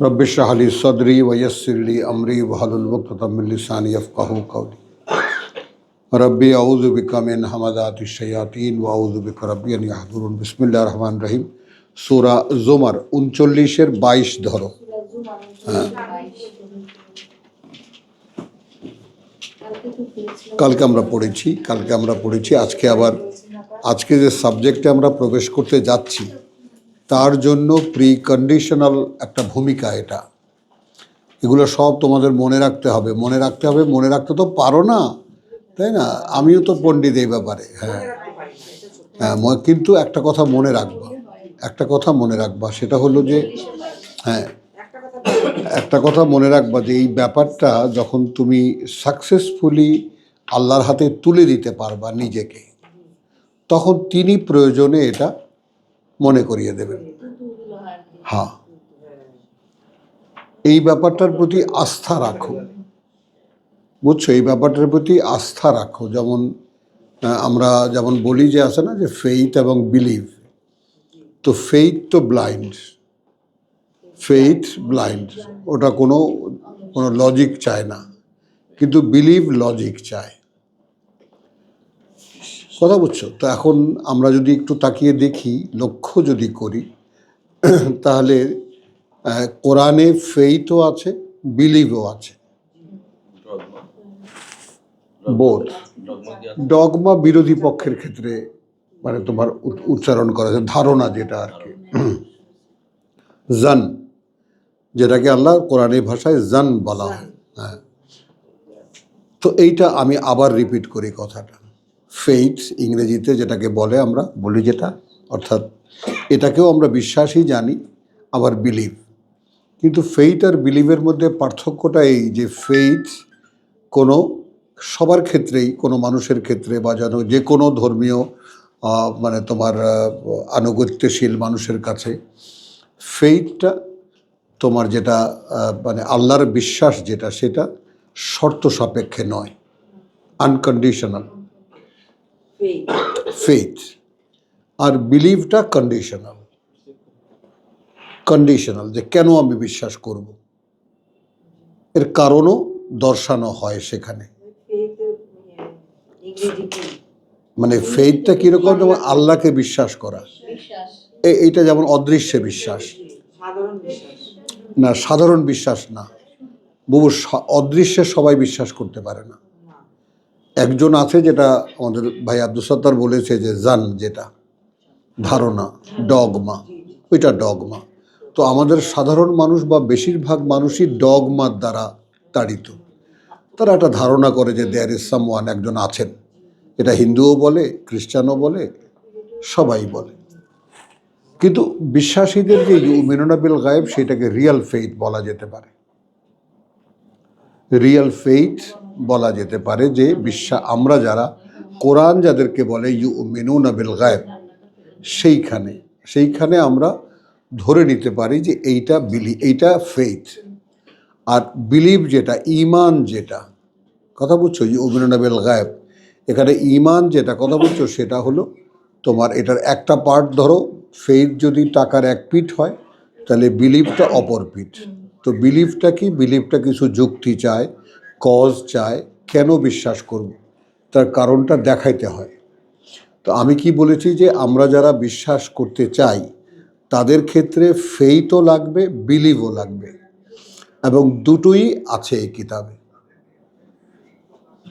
Rabbi इश्रह ली सदरी वयस्सिर ली अमरी वहलुल उक़दतम मिन लिसानी यफ़क़हू क़ौली रब्बी अऊज़ु बिका मिन हमाज़ातिश शयातीन व अऊज़ु बिका रब्बी अन यहज़ुरून। बिस्मिल्लाहिर रहमानिर रहीम। सूरा ज़ुमर 39-এর 22 ধরো। হ্যাঁ, কালকে আমরা পড়েছি। আজকে যে সাবজেক্টে আমরা প্রবেশ করতে যাচ্ছি তার জন্য প্রি কন্ডিশনাল একটা ভূমিকা এটা। এগুলো সব তোমাদের মনে রাখতে হবে। মনে রাখতে তো পারো না, তাই না? আমিও তো পণ্ডিত এই ব্যাপারে। হ্যাঁ, কিন্তু একটা কথা মনে রাখবা, সেটা হলো যে এই ব্যাপারটা যখন তুমি সাকসেসফুলি আল্লাহর হাতে তুলে দিতে পারবা নিজেকে, তখন তিনি প্রয়োজনে এটা মনে করিয়ে দেবেন। হ্যাঁ, এই ব্যাপারটার প্রতি আস্থা রাখো, বুঝছো? এই ব্যাপারটার প্রতি আস্থা রাখো। আমরা যেমন বলি যে আছে না যে ফেইথ এবং বিলিভ। তো ফেইথ তো ব্লাইন্ড, ওটা কোনো লজিক চায় না, কিন্তু বিলিভ লজিক চায়। কথা বুঝছো? তো এখন আমরা যদি একটু তাকিয়ে দেখি, লক্ষ্য যদি করি, তাহলে কোরআনে ফেইথও আছে, বিলিভও আছে। বোধ ডগমা বিরোধী পক্ষের ক্ষেত্রে মানে তোমার উচ্চারণ করা যায়, ধারণা যেটা আর কি, জান, যেটাকে আল্লাহ কোরআনের ভাষায় জান বলা হয়। হ্যাঁ, তো এইটা আমি আবার রিপিট করি কথাটা। ফেইথ ইংরেজিতে যেটাকে আমরা বলি যেটা, অর্থাৎ এটাকেও আমরা বিশ্বাসই জানি, আবার বিলিভ। কিন্তু ফেইথ আর বিলিভের মধ্যে পার্থক্যটা এই যে ফেইথ কোনো সবার ক্ষেত্রেই, কোনো মানুষের ক্ষেত্রে বা যে কোনো ধর্মীয় মানে তোমার আনুগত্যশীল মানুষের কাছে ফেইথটা তোমার যেটা মানে আল্লাহর বিশ্বাস যেটা, সেটা শর্ত সাপেক্ষে নয়, আনকন্ডিশনাল ফেইথ। আর বিলিভটা কন্ডিশনাল, যে কেন আমি বিশ্বাস করব, এর কারণও দর্শানো হয় সেখানে। মানে ফেইথটা কিরকম, যেমন আল্লাহকে বিশ্বাস করা, এইটা যেমন অদৃশ্যে বিশ্বাস না, সাধারণ বিশ্বাস না বহু। অদৃশ্যে সবাই বিশ্বাস করতে পারে না। একজন আছে, যেটা আমাদের ভাই আব্দুল সত্তার বলেছে যে জান, যেটা ধারণা, ডগমা, ওইটা ডগমা। তো আমাদের সাধারণ মানুষ বা বেশিরভাগ মানুষই ডগমার দ্বারা তাড়িত। তারা একটা ধারণা করে যে দেয়ার ইজ সামওয়ান, একজন আছেন। এটা হিন্দুও বলে, খ্রিস্টানও বলে, সবাই বলে। কিন্তু বিশ্বাসীদের যে ইউমিনুনা বিল গায়েব, সেটাকে রিয়েল ফেইথ বলা যেতে পারে। যে আমরা যারা কোরআন যাদেরকে বলে ইউমিনুনা বিল গায়েব, সেইখানে আমরা ধরে নিতে পারি যে এইটা ফেইথ। আর বিলিভ যেটা, ঈমান যেটা, কথা বুঝছো? ইউমিনুনা বিল গায়েব, এখানে ঈমান যেটা কথা বুঝছো, সেটা হলো তোমার এটার একটা পার্ট। ধরো ফেইথ যদি টাকার এক পিঠ হয়, তাহলে বিলিভটা অপর পিঠ। তো বিলিভটা কি? বিলিভটা কিছু যুক্তি চায়, কজ চায়, কেন বিশ্বাস করব, তার কারণটা দেখাইতে হয়। তো আমি কি বলেছি যে আমরা যারা বিশ্বাস করতে চাই তাদের ক্ষেত্রে ফেইথও লাগবে, বিলিভও লাগবে, এবং দুটোই আছে এই কিতাবে।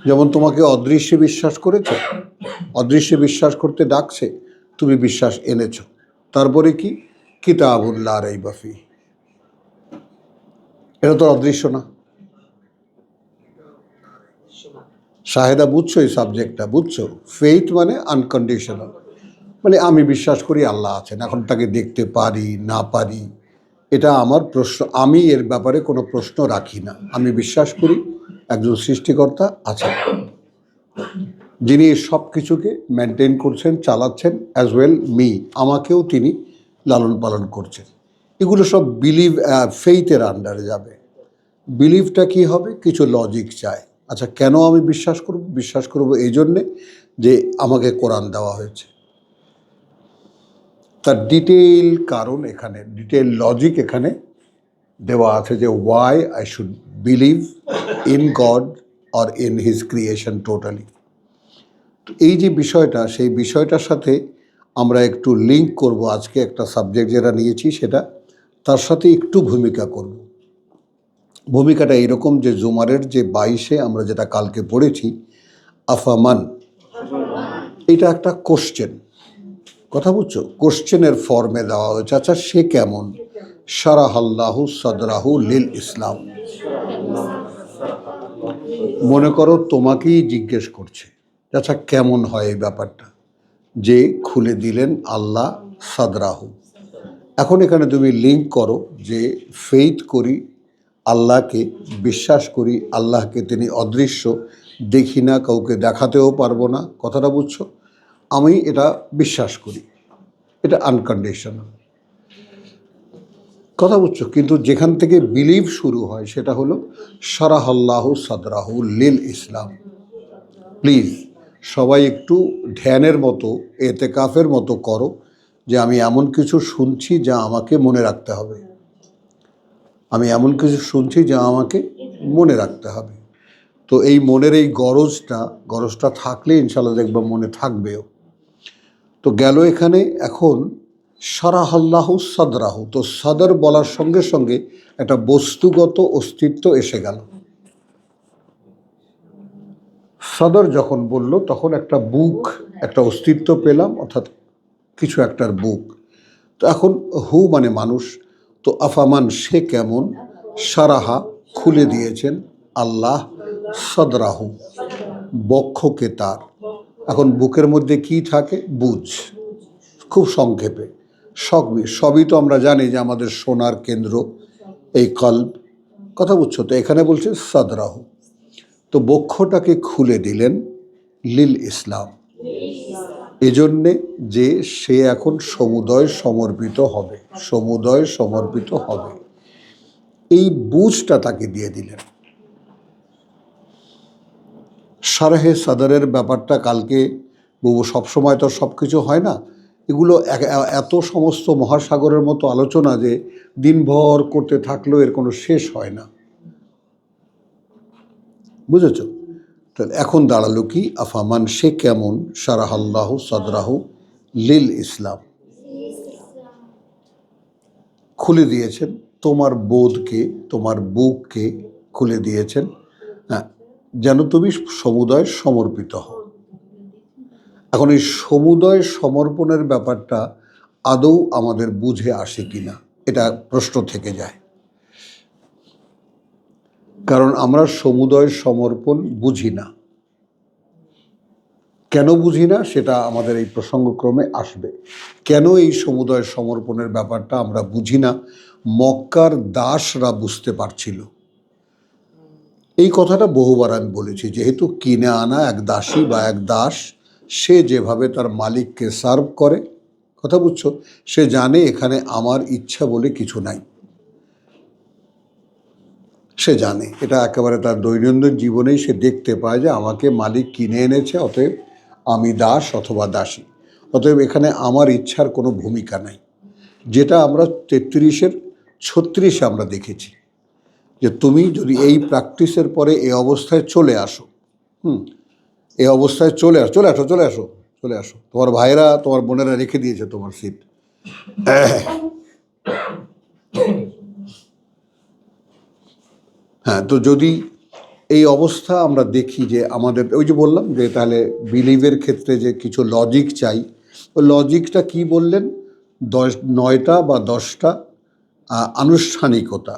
যেমন তোমাকে অদৃশ্যে বিশ্বাস করতে ডাকছে, তুমি বিশ্বাস এনেছো। তারপরে কি? কিতাবুন লা রাইবা ফীহ, এটা তো অদৃশ্য না। শাহেদা, বুঝছো এই সাবজেক্টটা? বুঝছো? ফেইথ মানে আনকন্ডিশনাল, মানে আমি বিশ্বাস করি আল্লাহ আছেন, এখন তাকে দেখতে পারি না পারি এটা আমার প্রশ্ন, আমি এর ব্যাপারে কোনো প্রশ্ন রাখি না। আমি বিশ্বাস করি একজন সৃষ্টিকর্তা আছেন, যিনি সব কিছুকে মেনটেন করছেন, চালাচ্ছেন, অ্যাজ ওয়েল মি, আমাকেও তিনি লালন পালন করছেন। এগুলো সব বিলিভ, ফেইথের আন্ডারে যাবে। বিলিভটা কি হবে? কিছু লজিক চায়। আচ্ছা, কেন আমি বিশ্বাস করব এই জন্যে যে আমাকে কোরআন দেওয়া হয়েছে, তার ডিটেইল কারণ এখানে, ডিটেইল লজিক এখানে দেওয়া আছে যে why I should believe in God or in his creation totally. এই যে বিষয়টা, সেই বিষয়টার সাথে আমরা একটু লিঙ্ক করব আজকে একটা সাবজেক্ট যেটা নিয়েছি, সেটা তার সাথে একটু ভূমিকা করব। ভূমিকাটা এইরকম যে জুমারের যে 22-এ আমরা যেটা কালকে পড়েছি, আফামান, এটা একটা কোশ্চেন, কথা বুঝছো, কোশ্চেনের ফর্মে দেওয়া হয়েছে। আচ্ছা সে কেমন? শারাহাল্লাহু সাদরাহু লিল ইসলাম। মনে করো তোমাকেই জিজ্ঞেস করছে, আচ্ছা কেমন হয় এই ব্যাপারটা, যে খুলে দিলেন আল্লাহ সাদরাহু। এখন এখানে তুমি লিঙ্ক করো যে ফেইথ করি আল্লাহকে, বিশ্বাস করি আল্লাহকে তিনি অদৃশ্য, দেখি না, কাউকে দেখাতেও পারবো না, কথাটা বুঝছো, আমি এটা বিশ্বাস করি, এটা আনকন্ডিশনাল, কথা বুঝছো। কিন্তু যেখান থেকে বিলিভ শুরু হয় সেটা হলো শারাহাল্লাহু সাদরাহু লিল ইসলাম। প্লিজ সবাই একটু ধ্যানের মতো, এতেকাফের মতো করো যে আমি এমন কিছু শুনছি যা আমাকে মনে রাখতে হবে, আমি এমন কিছু শুনছি যা আমাকে মনে রাখতে হবে। তো এই মনের এই গরজটা থাকলে ইনশাল্লাহ দেখবা মনে থাকবেও। তো গেল এখানে এখন শারাহাল্লাহু সাদরাহু, তো সদর বলার সঙ্গে সঙ্গে একটা বস্তুগত অস্তিত্ব এসে গেল। সদর যখন বলল তখন একটা বুক, একটা অস্তিত্ব পেলাম, অর্থাৎ কিছু একটার বুক। তো এখন হু মানে মানুষ, তো আফামান সে কেমন, সারাহা খুলে দিয়েছেন আল্লাহ সদরাহু বক্ষকে তার। এখন বুকের মধ্যে কি থাকে, বুঝ, খুব সংক্ষেপে সবই তো আমরা জানি যে আমাদের সোনার কেন্দ্র এই কল্ব, কথা বুঝছো। তো এখানে বলছে সদরাহু, তো বক্ষটাকে খুলে দিলেন লিল ইসলাম, এজন্যে যে সে এখন সমুদয় সমর্পিত হবে, সমুদয় সমর্পিত হবে, এই বুঝটা তাকে দিয়ে দিলেন। শারহে সাদরের ব্যাপারটা কালকে বলবো, সবসময় তো সব কিছু হয় না, এগুলো এত সমস্ত মহাসাগরের মতো আলোচনা যে দিনভর করতে থাকলেও এর কোনো শেষ হয় না, বুঝেছ। তাহলে এখন দাঁড়ালো কি, আফামান সে কেমন, শারাহাল্লাহু সাদরাহু লিল ইসলাম, খুলে দিয়েছেন তোমার বোধকে, তোমার বুককে খুলে দিয়েছেন, হ্যাঁ, যেন তুমি সমুদয় সমর্পিত হও। এখন এই সমুদয় সমর্পণের ব্যাপারটা আদৌ আমাদের বুঝে আসে কিনা, এটা প্রশ্ন থেকে যায়। কারণ আমরা সমুদয় সমর্পণ বুঝি না। কেন বুঝি না সেটা আমাদের এই প্রসঙ্গক্রমে আসবে। কেন এই সমুদয় সমর্পণের ব্যাপারটা আমরা বুঝি না, মক্কার দাসরা বুঝতে পারছিল। এই কথাটা বহুবার আমি বলেছি, যেহেতু কিনে আনা এক দাসী বা এক দাস, সে যেভাবে তার মালিককে সার্ভ করে, কথা বুঝছো, সে জানে এখানে আমার ইচ্ছা বলে কিছু নাই, সে জানে এটা একেবারে তার দৈনন্দিন জীবনেই সে দেখতে পায় যে আমাকে মালিক কিনে এনেছে, অতএব আমি দাস অথবা দাসী, অতএব এখানে আমার ইচ্ছার কোনো ভূমিকা নাই। যেটা আমরা 33-36 আমরা দেখেছি যে তুমি যদি এই প্র্যাকটিসের পরে এই অবস্থায় চলে আসো, এই অবস্থায় চলে আসো, তোমার ভাইরা তোমার বোনেরা রেখে দিয়েছে তোমার সিট। হ্যাঁ, তো যদি এই অবস্থা আমরা দেখি যে আমাদের, ওই যে বললাম যে তাহলে বিলিভের ক্ষেত্রে যে কিছু লজিক চাই, ওই লজিকটা কি বললেন, 9টা বা 10টা আনুষ্ঠানিকতা,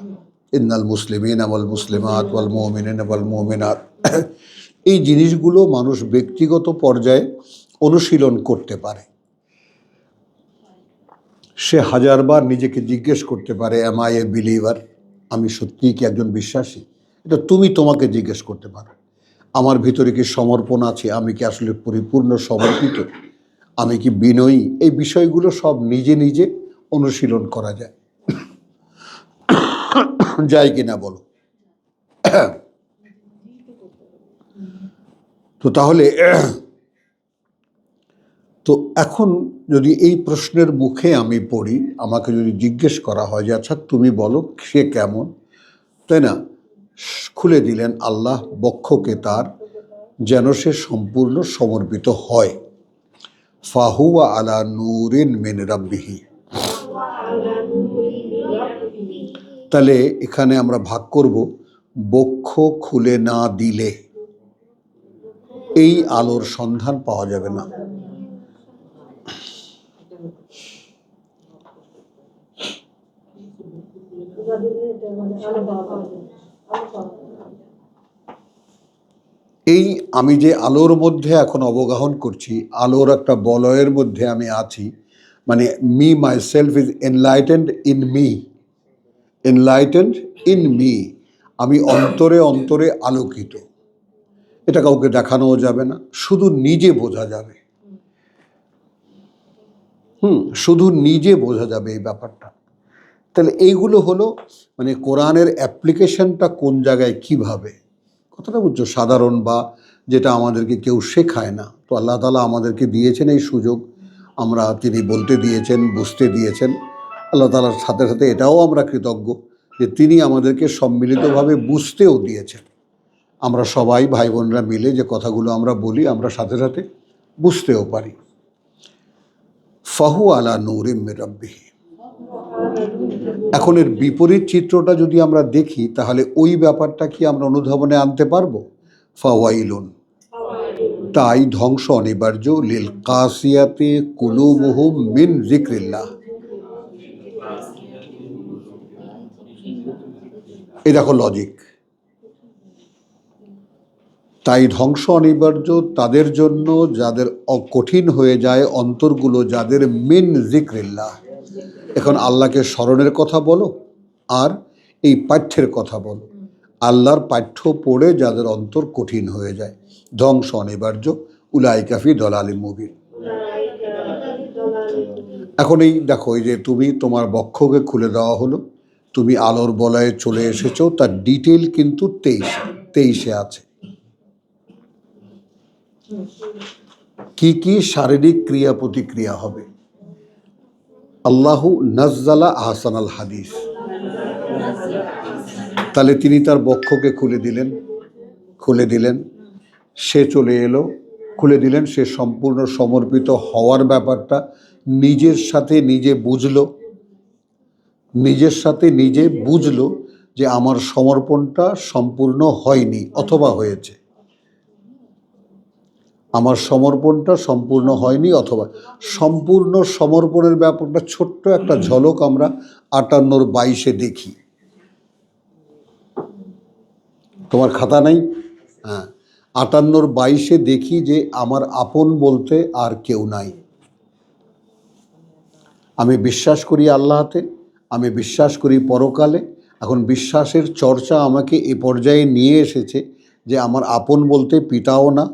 ইন্নাল মুসলিমিন ওয়াল মুসলিমাত ওয়াল মুমিনিন ওয়াল মুমিনাত, এই জিনিসগুলো মানুষ ব্যক্তিগত পর্যায়ে অনুশীলন করতে পারে। সে হাজারবার নিজেকে জিজ্ঞেস করতে পারে, এম আই এ বিলিভার, আমি সত্যিই কি একজন বিশ্বাসী। এটা তুমি তোমাকে জিজ্ঞেস করতে পারো, আমার ভিতরে কি সমর্পণ আছে, আমি কি আসলে পরিপূর্ণ সমর্পিত, আমি কি বিনয়ী, এই বিষয়গুলো সব নিজে নিজে অনুশীলন করা যায়, যায় কিনা বলো। তো তাহলে তো এখন যদি এই প্রশ্নের মুখে আমি পড়ি, আমাকে যদি জিজ্ঞেস করা হয় যে আচ্ছা তুমি বলো সে কেমন, তাই না, খুলে দিলেন আল্লাহ বক্ষকে তার, যেন সে সম্পূর্ণ সমর্পিত হয়। ফাহুয়া আলা নূরিন মিন রাব্বিহি। তাহলে এখানে আমরা ভাগ করব, বক্ষ খুলে না দিলে এই আলোর সন্ধান পাওয়া যাবে না। এই আমি যে আলোর মধ্যে এখন অবগাহন করছি, আলোর একটা বলয়ের মধ্যে আমি আছি, মানে me my self is enlightened in me, enlightened in me, আমি অন্তরে অন্তরে আলোকিত। এটা কাউকে দেখানোও যাবে না, শুধু নিজে বোঝা যাবে। শুধু নিজে বোঝা যাবে এই ব্যাপারটা। তাহলে এইগুলো হলো মানে কোরআনের অ্যাপ্লিকেশনটা কোন জায়গায় কিভাবে, কথাটা বুঝছো, সাধারণ বা যেটা আমাদেরকে কেউ শেখায় না। তো আল্লাহ তাআলা আমাদেরকে দিয়েছেন এই সুযোগ, আমরা তিনি বলতে দিয়েছেন, বুঝতে দিয়েছেন। আল্লাহ তাআলার সাথে সাথে এটাও আমরা কৃতজ্ঞ যে তিনি আমাদেরকে সম্মিলিতভাবে বুঝতেও দিয়েছেন। আমরা সবাই ভাই বোনরা মিলে যে কথাগুলো আমরা বলি, আমরা সাথে সাথে বুঝতেও পারি। ফাহু আলা নূরিম মির রাব্বিহি। এখন এর বিপরীত চিত্রটা যদি আমরা দেখি, তাহলে ওই ব্যাপারটা কি আমরা অনুধাবনে আনতে পারবো? ফাওয়াইলুন, তাই ধ্বংস অনিবার্য, লিল কাসিয়াতে কুলুবুহুম মিন যিকরিল্লাহ। এই দেখো লজিক, তাই ধ্বংস অনিবার্য তাদের জন্য যাদের কঠিন হয়ে যায় অন্তরগুলো, যাদের মিন যিকরিল্লাহ। এখন আল্লাহকে স্মরণের কথা বলো আর এই পাঠ্যের কথা বলো। আল্লাহর পাঠ্য পড়ে যাদের অন্তর কঠিন হয়ে যায়, ধ্বংস অনিবার্য, উলাইকা ফি দালালিম মুবিন। এখন এই দেখো, এই যে তুমি তোমার বক্ষকে খুলে দেওয়া হলো, তুমি আলোর বলয়ে চলে এসেছো, তার ডিটেল কিন্তু 23-23 আছে। কি কি শারীরিক ক্রিয়া প্রতিক্রিয়া হবে? আল্লাহু নাজ্জালা আহসানাল হাদিস, তাহলে তিনি তার বক্ষকে খুলে দিলেন, সে চলে এলো, খুলে দিলেন, সে সম্পূর্ণ সমর্পিত হওয়ার ব্যাপারটা নিজের সাথে নিজে বুঝলো, নিজের সাথে নিজে বুঝলো যে আমার সমর্পণটা সম্পূর্ণ হয়নি অথবা হয়েছে, আমার সমর্পণটা সম্পূর্ণ হয়নি অথবা সম্পূর্ণ সমর্পণের ব্যাপারটা ছোট্ট একটা ঝলক আমরা 58-22 দেখি। তোমার খাতা নাই? হ্যাঁ, 58-22 দেখি যে আমার আপন বলতে আর কেউ নাই। আমি বিশ্বাস করি আল্লাহতে, আমি বিশ্বাস করি পরকালে। এখন বিশ্বাসের চর্চা আমাকে এ পর্যায়ে নিয়ে এসেছে যে আমার আপন বলতে পিতাও না,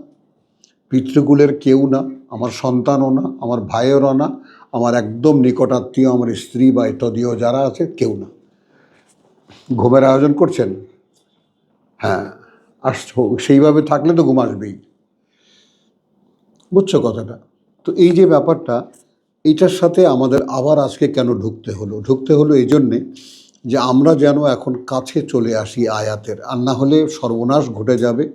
পিতৃকুলের কেউ না, আমার সন্তানও না, আমার ভাইয়েরও না, আমার একদম নিকটাত্মীয় আমার স্ত্রী বা ইত্যাদিও যারা আছে কেউ না। ঘুমের আয়োজন করছেন? হ্যাঁ, আসছো, সেইভাবে থাকলে তো ঘুম আসবেই। বুঝছো কথাটা? তো এই যে ব্যাপারটা, এইটার সাথে আমাদের আবার আজকে কেন ঢুকতে হলো এই জন্যে যে আমরা যেন এখন কাছে চলে আসি আয়াতের, আর না হলে সর্বনাশ ঘটে যাবে।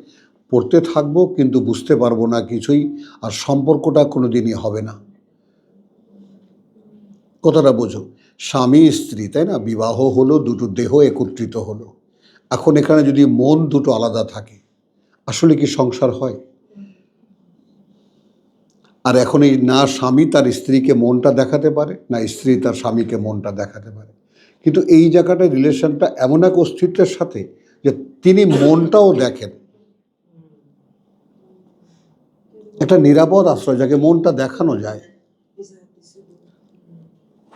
পড়তে থাকবো কিন্তু বুঝতে পারবো না কিছুই, আর সম্পর্কটা কোনো দিনই হবে না। কথাটা বোঝো, স্বামী স্ত্রী, তাই না, বিবাহ হলো, দুটো দেহ একত্রিত হলো। এখন এখানে যদি মন দুটো আলাদা থাকে, আসলে কি সংসার হয়? আর এখন এই না স্বামী তার স্ত্রীকে মনটা দেখাতে পারে, না স্ত্রী তার স্বামীকে মনটা দেখাতে পারে। কিন্তু এই জায়গাটায় রিলেশনটা এমন এক অস্তিত্বের সাথে যে তিনি মনটাও দেখেন। একটা নিরাপদ আশ্রয়, যাকে মনটা দেখানো যায়,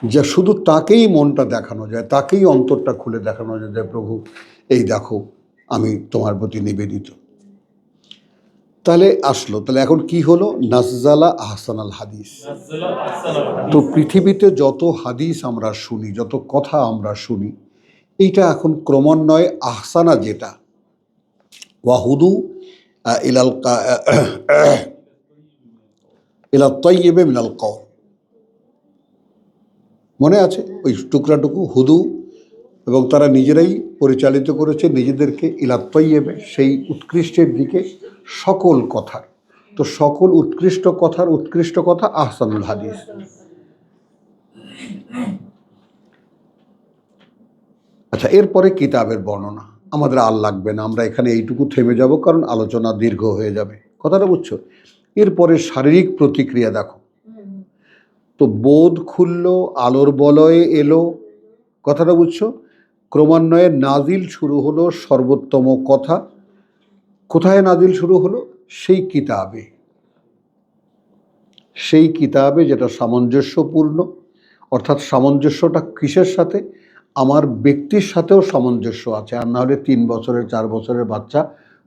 যা শুধু তাকেই মনটা দেখানো যায়, তাকেই অন্তরটা খুলে দেখানো যায় যে প্রভু এই দেখো আমি তোমার প্রতি নিবেদিত। তাহলে আসলো, তাহলে এখন কি হলো? নাজ্জালা আহসানাল হাদিস। তো পৃথিবীতে যত হাদিস আমরা শুনি, যত কথা আমরা শুনি, এইটা এখন ক্রমান্বয়ে আহসানা, যেটা ওয়াহুদু ইলাল তাইয়্যিবি মিনাল কওল, মনে আছে ওই টুকরাটুকু হুদু, এবং তারা নিজেরাই পরিচালিত করেছে নিজেদেরকে ইলাত্তাইয়েবে, সেই উৎকৃষ্টের দিকে সকল কথার। তো সকল উৎকৃষ্ট কথা আহসানুল হাদিস। আচ্ছা, এরপরে কিতাবের বর্ণনা আমাদের আর লাগবে না, আমরা এখানে এইটুকু থেমে যাব, কারণ আলোচনা দীর্ঘ হয়ে যাবে। কথাটা বুঝছো? এরপরে শারীরিক প্রতিক্রিয়া দেখো। তো বোধ খুলল, আলোর বলয়ে এলো, কথাটা বুঝছো? ক্রমান্বয়ে নাজিল শুরু হলো সর্বোত্তম কথা। কোথায় নাজিল শুরু হলো? সেই কিতাবে, যেটা সামঞ্জস্যপূর্ণ। অর্থাৎ সামঞ্জস্যটা কিসের সাথে? আমার ব্যক্তির সাথেও সামঞ্জস্য আছে, আর না হলে 3 বছরের 4 বছরের বাচ্চা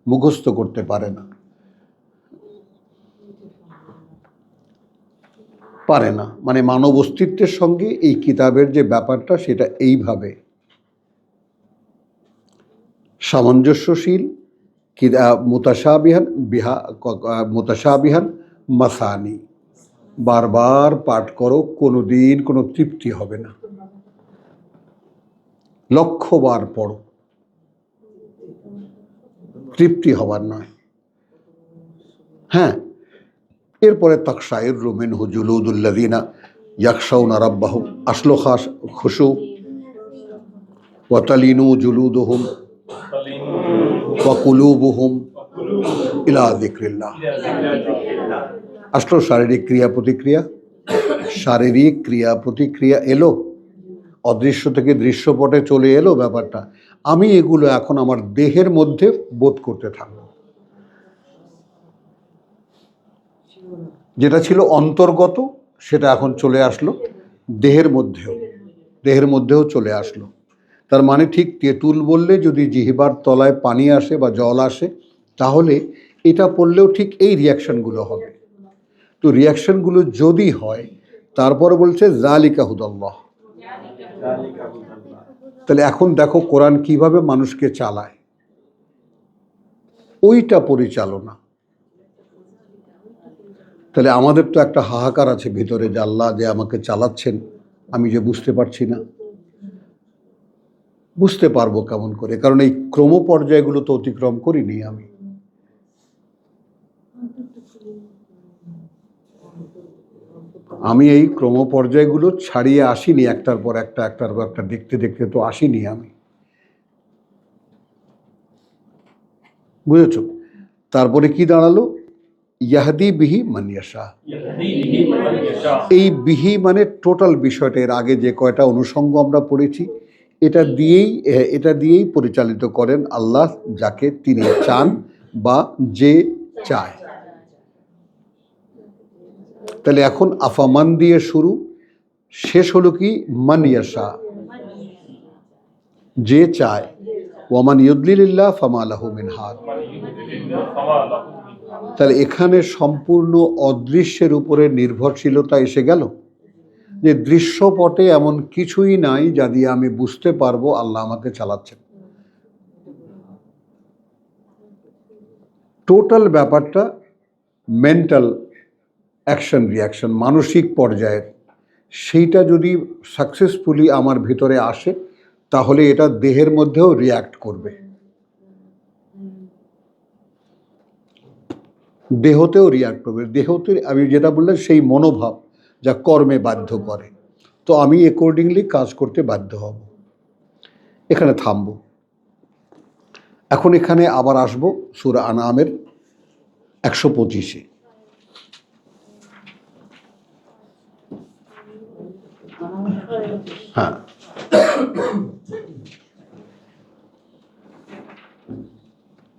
মুখস্থ করতে পারে না। মানে মানব অস্তিত্বের সঙ্গে এই কিতাবের যে ব্যাপারটা, সেটা এইভাবে সামঞ্জস্যশীল। মুতাশাবিহান মাসানি, বারবার পাঠ করো, কোনোদিন কোনো তৃপ্তি হবে না। 1,000,000 বার পড়ো, তৃপ্তি হবার নয়। হ্যাঁ, এরপরে তাকশাইরু মিনহু জুলুদুল্লাযিনা ইয়াখশাউনা রাব্বাহুম, আসলো খুশু। ওয়া তালিনু জুলুদুহুম ওয়া কুলুবুহুম ইলা যিকরিল্লাহ। আসলো শারীরিক ক্রিয়া প্রতিক্রিয়া এলো, অদৃশ্য থেকে দৃশ্যপটে চলে এলো ব্যাপারটা। আমি এগুলো এখন আমার দেহের মধ্যে বোধ করতে থাকবো। যেটা ছিল অন্তর্গত, সেটা এখন চলে আসলো দেহের মধ্যেও চলে আসলো। তার মানে ঠিক তেঁতুল বললে যদি জিহ্বার তলায় পানি আসে বা জল আসে, তাহলে এটা পড়লেও ঠিক এই রিয়াকশনগুলো হবে। তো রিয়াকশনগুলো যদি হয়, তারপরে বলছে যালিকা হুদাল্লাহ। তাহলে এখন দেখো কোরআন কিভাবে মানুষকে চালায়, ওইটা পরিচালনা। তাহলে আমাদের তো একটা হাহাকার আছে ভিতরে, যে আল্লাহ যে আমাকে চালাচ্ছেন, আমি যে বুঝতে পারছি না। বুঝতে পারবো কেমন করে? কারণ এই ক্রম পর্যায়গুলো তো অতিক্রম করিনি আমি এই ক্রম পর্যায়গুলো ছাড়িয়ে আসিনি, একটার পর একটা দেখতে দেখতে তো আসিনি আমি। বুঝেছ? তারপরে কি দাঁড়ালো? ইয়াহদি বিহি মান ইয়াশা। এই বিহি মানে টোটাল বিষয়টা। এর আগে যে কয়টা অনুষঙ্গ আমরা পড়েছি, এটা দিয়েই পরিচালিত করেন আল্লাহ, যাকে তিনি চান বা যে চায়। তাহলে এখন আফামান দিয়ে শুরু, শেষ হলো কি? মান ইয়াশা, যে চায়। ওয়ামান ইউদলিলিল্লাহ ফামা লাহু মিন হাদ। তাহলে এখানে সম্পূর্ণ অদৃশ্যের উপরে নির্ভরশীলতা এসে গেল, যে দৃশ্যপটে এমন কিছুই নাই যা দিয়ে আমি বুঝতে পারবো আল্লাহ আমাকে চালাচ্ছেন। টোটাল ব্যাপারটা মেন্টাল অ্যাকশন রিয়াকশন, মানসিক পর্যায়ের, সেইটা যদি সাকসেসফুলি আমার ভিতরে আসে, তাহলে এটা দেহের মধ্যেও রিয়াক্ট করবে, দেহতেও রিয়াক্ট করবে। দেহতে আমি যেটা বললাম, সেই মনোভাব যা কর্মে বাধ্য করে, তো আমি অ্যাকর্ডিংলি কাজ করতে বাধ্য হব। এখানে থামব। এখন এখানে আবার আসবো সূরা আনআমের 125-এ। হ্যাঁ,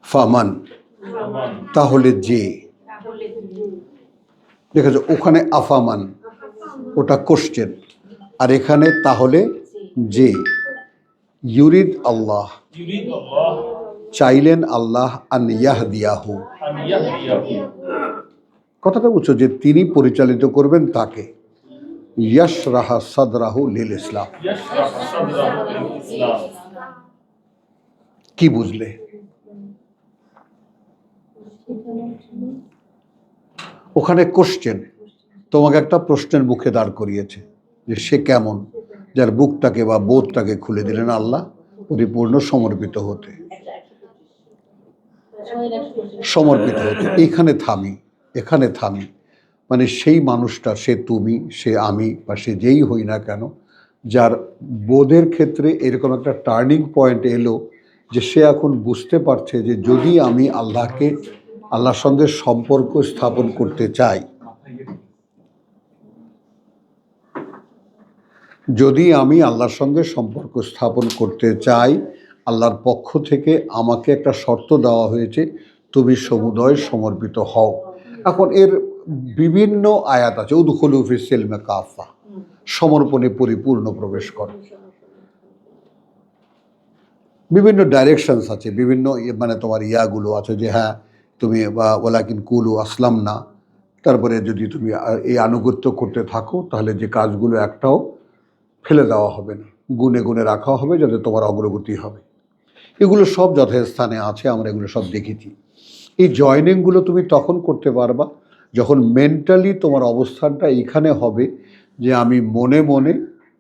ফামান, তাহলে যে। দেখেছো ওখানে আফামান, ওটা কোশ্চেন, আর এখানে তাহলে যে। ইউরিদ আল্লাহ, চাইলেন আল্লাহ, আন ইয়াহদিয়াহু, কথাটা বুঝছো, যে তিনি পরিচালিত করবেন তাকে। ইয়াশরাহা সাদরাহু লিল ইসলাম। কি বুঝলে? ওখানে কোশ্চেন, তোমাকে একটা প্রশ্নের মুখে দাঁড় করিয়েছে যে সে কেমন। যার বুকটাকে বা বোধটাকে খুলে দিলেন আল্লাহ পরিপূর্ণ সমর্পিত হতে। এখানে থামি মানে সেই মানুষটা, সে তুমি, সে আমি, বা সে যেই হই না কেন, যার বোধের ক্ষেত্রে এরকম একটা টার্নিং পয়েন্ট এলো যে সে এখন বুঝতে পারছে যে যদি আমি আল্লাহর সঙ্গে সম্পর্ক স্থাপন করতে চাই, যদি আমি আল্লাহর সঙ্গে সম্পর্ক স্থাপন করতে চাই, আল্লাহর পক্ষ থেকে আমাকে একটা শর্ত দেওয়া হয়েছে, তুমি সমুদয় সমর্পিত হও। এখন এর বিভিন্ন আয়াত আছে, উদখুলু ফিস সিলমি কাফা, সমর্পণে পরিপূর্ণ প্রবেশ করো। বিভিন্ন ডাইরেকশনস আছে, বিভিন্ন মানে তোমার ইয়াগুলো আছে যে হ্যাঁ তুমি ওয়ালাকিন কুলু আসলাম না, তারপরে যদি তুমি এই আনুগত্য করতে থাকো তাহলে যে কাজগুলো একটাও ফেলে দেওয়া হবে না, গুনে গুনে রাখা হবে যাতে তোমার অগ্রগতি হবে। এগুলো সব যথাস্থানে আছে, আমরা এগুলো সব দেখেছি। এই জয়নিংগুলো তুমি তখন করতে পারবা যখন মেন্টালি তোমার অবস্থানটা এখানে হবে যে আমি মনে মনে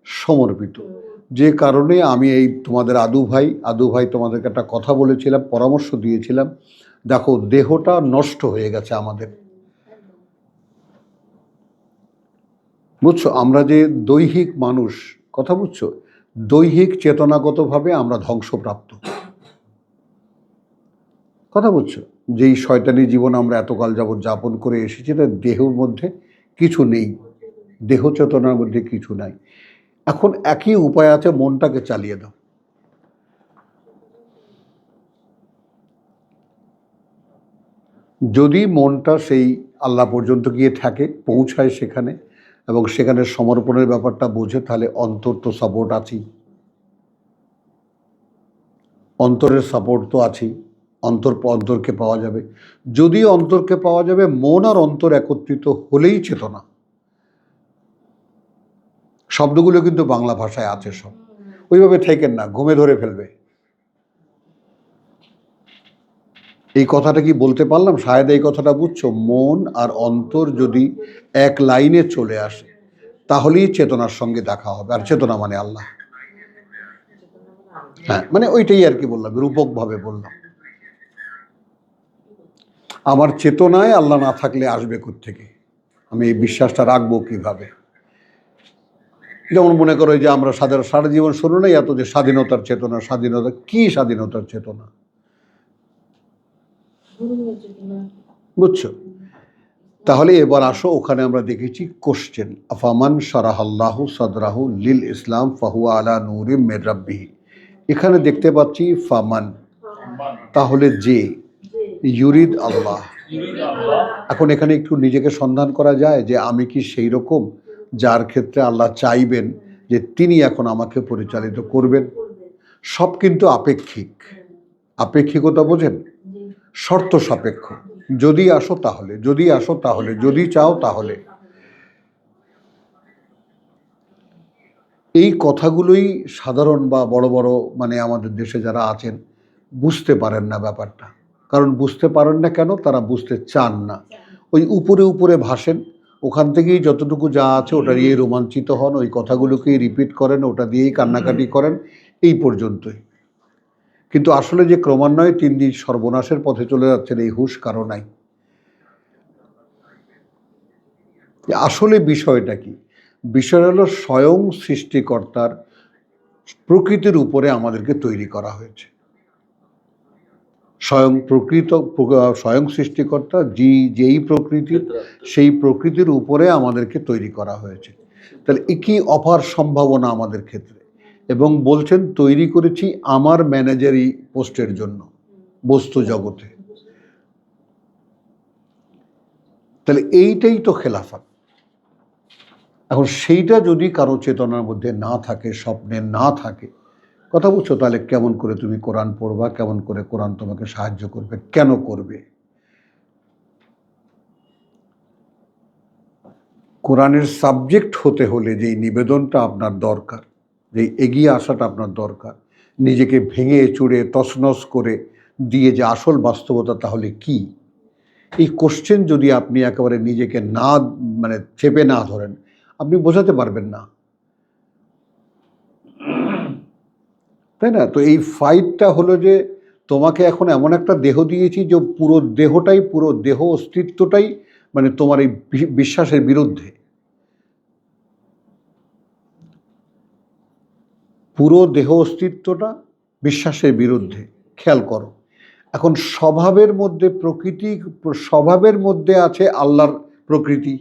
সমর্পিত। যে কারণে আমি এই তোমাদের আদু ভাই তোমাদেরকে একটা কথা বলেছিলাম, পরামর্শ দিয়েছিলাম, দেখো দেহটা নষ্ট হয়ে গেছে আমাদের, বুঝছো? আমরা যে দৈহিক মানুষ, কথা বুঝছো, দৈহিক চেতনাগতভাবে আমরা ধ্বংসপ্রাপ্ত, কথা বুঝছো? যেই শয়তানি জীবন আমরা এতকাল যাবৎ যাপন করে এসেছি, তার দেহের মধ্যে কিছু নেই, দেহ চেতনার মধ্যে কিছু নাই। এখন একই উপায় আছে, মনটাকে চালিয়ে দাও। যদি মনটা সেই আল্লাহ পর্যন্ত গিয়ে থাকে, পৌঁছায় সেখানে, এবং সেখানে সমর্পণের ব্যাপারটা বোঝে, তাহলে অন্তর তো সাপোর্ট আছেই, অন্তরের সাপোর্ট তো আছেই, অন্তরকে পাওয়া যাবে। যদি অন্তরকে পাওয়া যাবে, মন আর অন্তর একত্রিত হলেই চেতনা। শব্দগুলো কিন্তু বাংলা ভাষায় আছে সব, ওইভাবে ঠেকেন না, ঘুমে ধরে ফেলবে। এই কথাটা কি বলতে পারলাম? শায়দ এই কথাটা বুঝছো? মন আর অন্তর যদি এক লাইনে চলে আসে তাহলেই চেতনার সঙ্গে দেখা হবে, আর চেতনা মানে আল্লাহ। হ্যাঁ, মানে ওইটাই আর কি বললাম, রূপকভাবে বললাম। আমার চেতনায় আল্লাহ না থাকলে আসবে কোত্থেকে? আমি এই বিশ্বাসটা রাখবো কিভাবে? যেমন মনে করো যে আমরা সারা জীবন শুরু নাই এত যে স্বাধীনতার চেতনা, স্বাধীনতা কি? স্বাধীনতার চেতনা, বুঝছো? তাহলে এবার আসো, ওখানে আমরা দেখেছি কোশ্চেন, আফামান শারাহাল্লাহু সাদরাহু লিল ইসলাম ফাহুয়া আলা নূরিম মির রাব্বিহি। এখানে দেখতে পাচ্ছি ফামান, তাহলে যে, ইউরিদ আল্লাহ। এখন এখানে একটু নিজেকে সন্ধান করা যায় যে আমি কি সেই রকম যার ক্ষেত্রে আল্লাহ চাইবেন যে তিনি এখন আমাকে পরিচালিত করবেন? সব কিন্তু আপেক্ষিক, আপেক্ষিকতা বোঝেন, শর্ত সাপেক্ষ। যদি আসো তাহলে, যদি আসো তাহলে, যদি চাও তাহলে। এই কথাগুলোই সাধারণ বা বড় বড় মানে আমাদের দেশে যারা আছেন বুঝতে পারেন না ব্যাপারটা। কারণ বুঝতে পারেন না কেন? তারা বুঝতে চান না। ওই উপরে উপরে ভাসেন, ওখান থেকেই যতটুকু যা আছে ওটা দিয়েই রোমাঞ্চিত হন, ওই কথাগুলোকেই রিপিট করেন, ওটা দিয়েই কান্নাকাটি করেন, এই পর্যন্তই। কিন্তু আসলে যে ক্রমান্বয়ে তিন দিন সর্বনাশের পথে চলে যাচ্ছেন, এই হুঁশ কারো নাই। আসলে বিষয়টা কি? বিষয় হলো স্বয়ং সৃষ্টিকর্তার প্রকৃতির উপরে আমাদেরকে তৈরি করা হয়েছে। স্বয়ং সৃষ্টিকর্তা যেই প্রকৃতি, সেই প্রকৃতির উপরে আমাদেরকে তৈরি করা হয়েছে। তাহলে কি অপার সম্ভাবনা আমাদের ক্ষেত্রে, এবং বলছেন তৈরি করেছি আমার ম্যানেজারি পোস্টের জন্য বস্তু জগতে। তাহলে এইটাই তো খেলাফত। এখন সেইটা যদি কারো চেতনার মধ্যে না থাকে, স্বপ্নে না থাকে, কথা বুঝছো, তাহলে কেমন করে তুমি কোরআন পড়বা? কেমন করে কোরআন তোমাকে সাহায্য করবে? কেন করবে? কোরআনের সাবজেক্ট হতে হলে যেই নিবেদনটা আপনার দরকার, যেই এগিয়ে আসাটা আপনার দরকার, নিজেকে ভেঙে চুড়ে তছনছ করে দিয়ে যে আসল বাস্তবতা তাহলে কি, এই কোশ্চেন যদি আপনি একেবারে নিজেকে না মানে চেপে না ধরেন, আপনি বোঝাতে পারবেন না। তাই না? তো এই ফাইটটা হলো যে তোমাকে এখন এমন একটা দেহ দিয়েছি যে পুরো দেহটাই, পুরো দেহ অস্তিত্বটাই মানে তোমার এই বিশ্বাসের বিরুদ্ধে, পুরো দেহ অস্তিত্বটা বিশ্বাসের বিরুদ্ধে। খেয়াল করো, এখন স্বভাবের মধ্যে প্রকৃতি, স্বভাবের মধ্যে আছে আল্লাহর প্রকৃতি।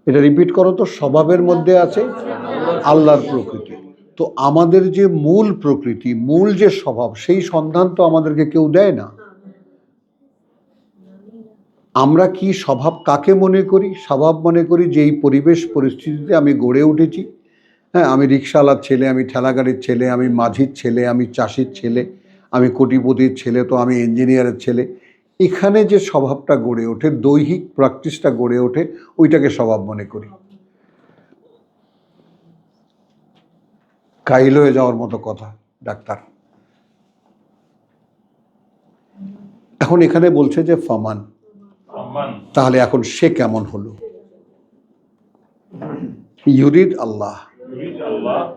এটা রিপিট করো তো, স্বভাবের মধ্যে আছে আল্লাহর প্রকৃতি। তো আমাদের যে মূল প্রকৃতি, মূল যে স্বভাব, সেই সন্ধান তো আমাদেরকে কেউ দেয় না। আমরা কি স্বভাব কাকে মনে করি? স্বভাব মনে করি যে এই পরিবেশ পরিস্থিতিতে আমি গড়ে উঠেছি। হ্যাঁ, আমি রিক্সাওয়ালার ছেলে, আমি ঠেলাগাড়ির ছেলে, আমি মাঝির ছেলে, আমি চাষির ছেলে, আমি কোটিপতির ছেলে, তো আমি ইঞ্জিনিয়ারের ছেলে। এখানে যে স্বভাবটা গড়ে ওঠে, দৈহিক প্র্যাকটিসটা গড়ে ওঠে, ওইটাকে স্বভাব মনে করি। কাইল হয়ে যাওয়ার মতো কথা ডাক্তার। এখন এখানে বলছে যে ফামান, তাহলে এখন সে কেমন হলো? ইউরিদ আল্লাহ,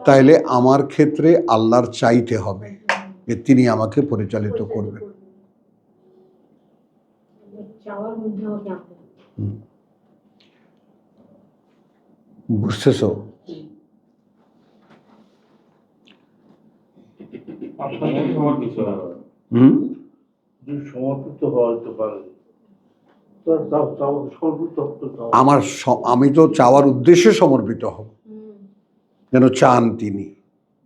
তাইলে আমার ক্ষেত্রে আল্লাহর চাইতে হবে যে তিনি আমাকে পরিচালিত করবেন। বুঝতেছ? আমি তো চাওয়ার উদ্দেশ্যে সমর্পিত হব, যেন চান তিনি।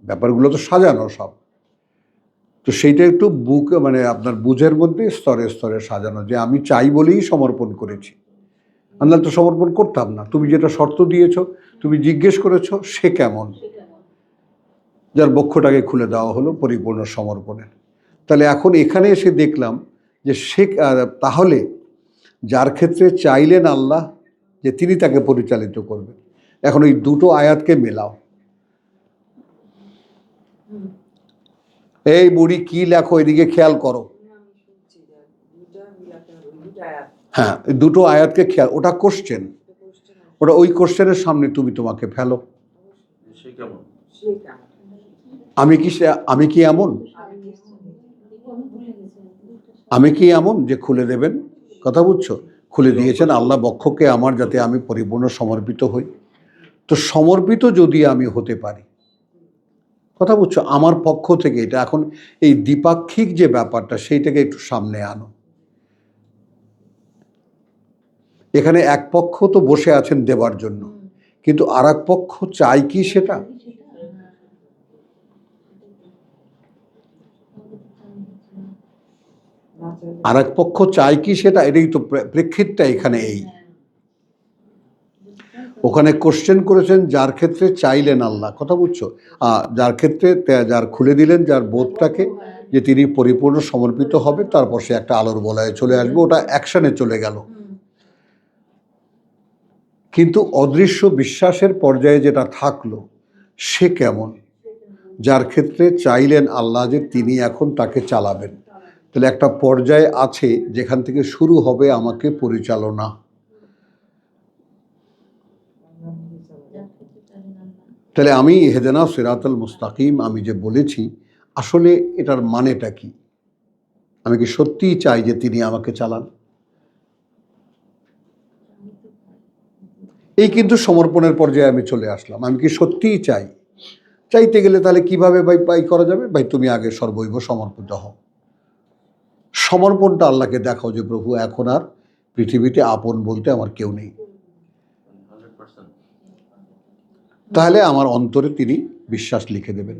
ব্যাপারগুলো তো সাজানো সব, তো সেইটা একটু বুক মানে আপনার বুঝের মধ্যে স্তরে স্তরে সাজানো, যে আমি চাই বলেই সমর্পণ করেছি। আল্লাহ তো সমর্পণ করতাম না। তুমি যেটা শর্ত দিয়েছ, তুমি জিজ্ঞেস করেছ সে কেমন, যার বক্ষটাকে খুলে দেওয়া হলো পরিপূর্ণ সমর্পণের। তাহলে এখন এখানে এসে দেখলাম যে সে, তাহলে যার ক্ষেত্রে চাইলেন আল্লাহ যে তিনি তাকে পরিচালিত করবেন, এখন এই দুটো আয়াতকে মেলাও। এই বুড়ি কি লেখো, এদিকে খেয়াল করো। হ্যাঁ, দুটো আয়াতকে খেয়াল, ওটা কোশ্চেন, ওটা ওই কোশ্চেনের সামনে তুমি তোমাকে ফেলো। আমি কি এমন, আমি কি এমন যে খুলে দেবেন? কথা বুঝছো? খুলে দিয়েছেন আল্লাহ বক্ষকে আমার, যাতে আমি পরিপূর্ণ সমর্পিত হই। তো সমর্পিত যদি আমি হতে পারি, কথা বুঝছো, আমার পক্ষ থেকে এটা, এখন এই দ্বিপাক্ষিক যে ব্যাপারটা সেইটাকে একটু সামনে আনো। এখানে এক পক্ষ তো বসে আছেন দেবার জন্য, কিন্তু আর এক পক্ষ চাই কি সেটা? আর এক পক্ষ চাই কি সেটা? এটাই তো প্রেক্ষিতটা এখানে। এই ওখানে কোশ্চেন করেছেন যার ক্ষেত্রে চাইলেন আল্লাহ, কথা বুঝছো, যার ক্ষেত্রে, যার খুলে দিলেন যার বোধটাকে, যে তিনি পরিপূর্ণ সমর্পিত হবে, তারপর সে একটা আলোর বলয়ে চলে আসবে, ওটা অ্যাকশনে চলে গেল। কিন্তু অদৃশ্য বিশ্বাসের পর্যায়ে যেটা থাকলো, সে কেমন? যার ক্ষেত্রে চাইলেন আল্লাহ যে তিনি এখন তাকে চালাবেন। তাহলে একটা পর্যায়ে আছে যেখান থেকে শুরু হবে আমাকে পরিচালনা। তাহলে আমি হেদেনা সিরাতাল মুস্তাকিম আমি যে বলেছি, আসলে এটার মানেটা কি? আমি কি সত্যিই চাই যে তিনি আমাকে চালান? এই কিন্তু সমর্পণের পর্যায়ে আমি চলে আসলাম। আমি কি সত্যিই চাই? চাইতে গেলে তাহলে কিভাবে ভাই করা যাবে? ভাই তুমি আগে সর্বৈব সমর্পিত হও। সমর্পণটা আল্লাহকে দেখাও যে প্রভু এখন আর পৃথিবীতে আপন বলতে আমার কেউ নেই। তাহলে আমার অন্তরে তিনি বিশ্বাস লিখে দেবেন।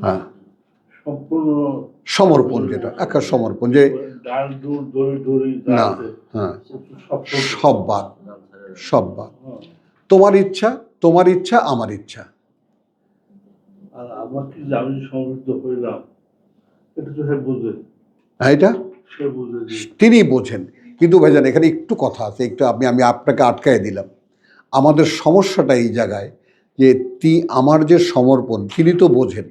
হ্যাঁ, সমর্পণ, যেটা একটা সমর্পণ, যে না, হ্যাঁ, সব বাদ, সব বাদ। তোমার ইচ্ছা, তোমার ইচ্ছা, আমার ইচ্ছা। এটা তিনি বোঝেন। কিন্তু ভাইজান এখানে একটু কথা আছে, একটু আমি আপনাকে আটকায় দিলাম। আমাদের সমস্যাটা এই জায়গায় যে আমার যে সমর্পণ তিনি তো বোঝেন,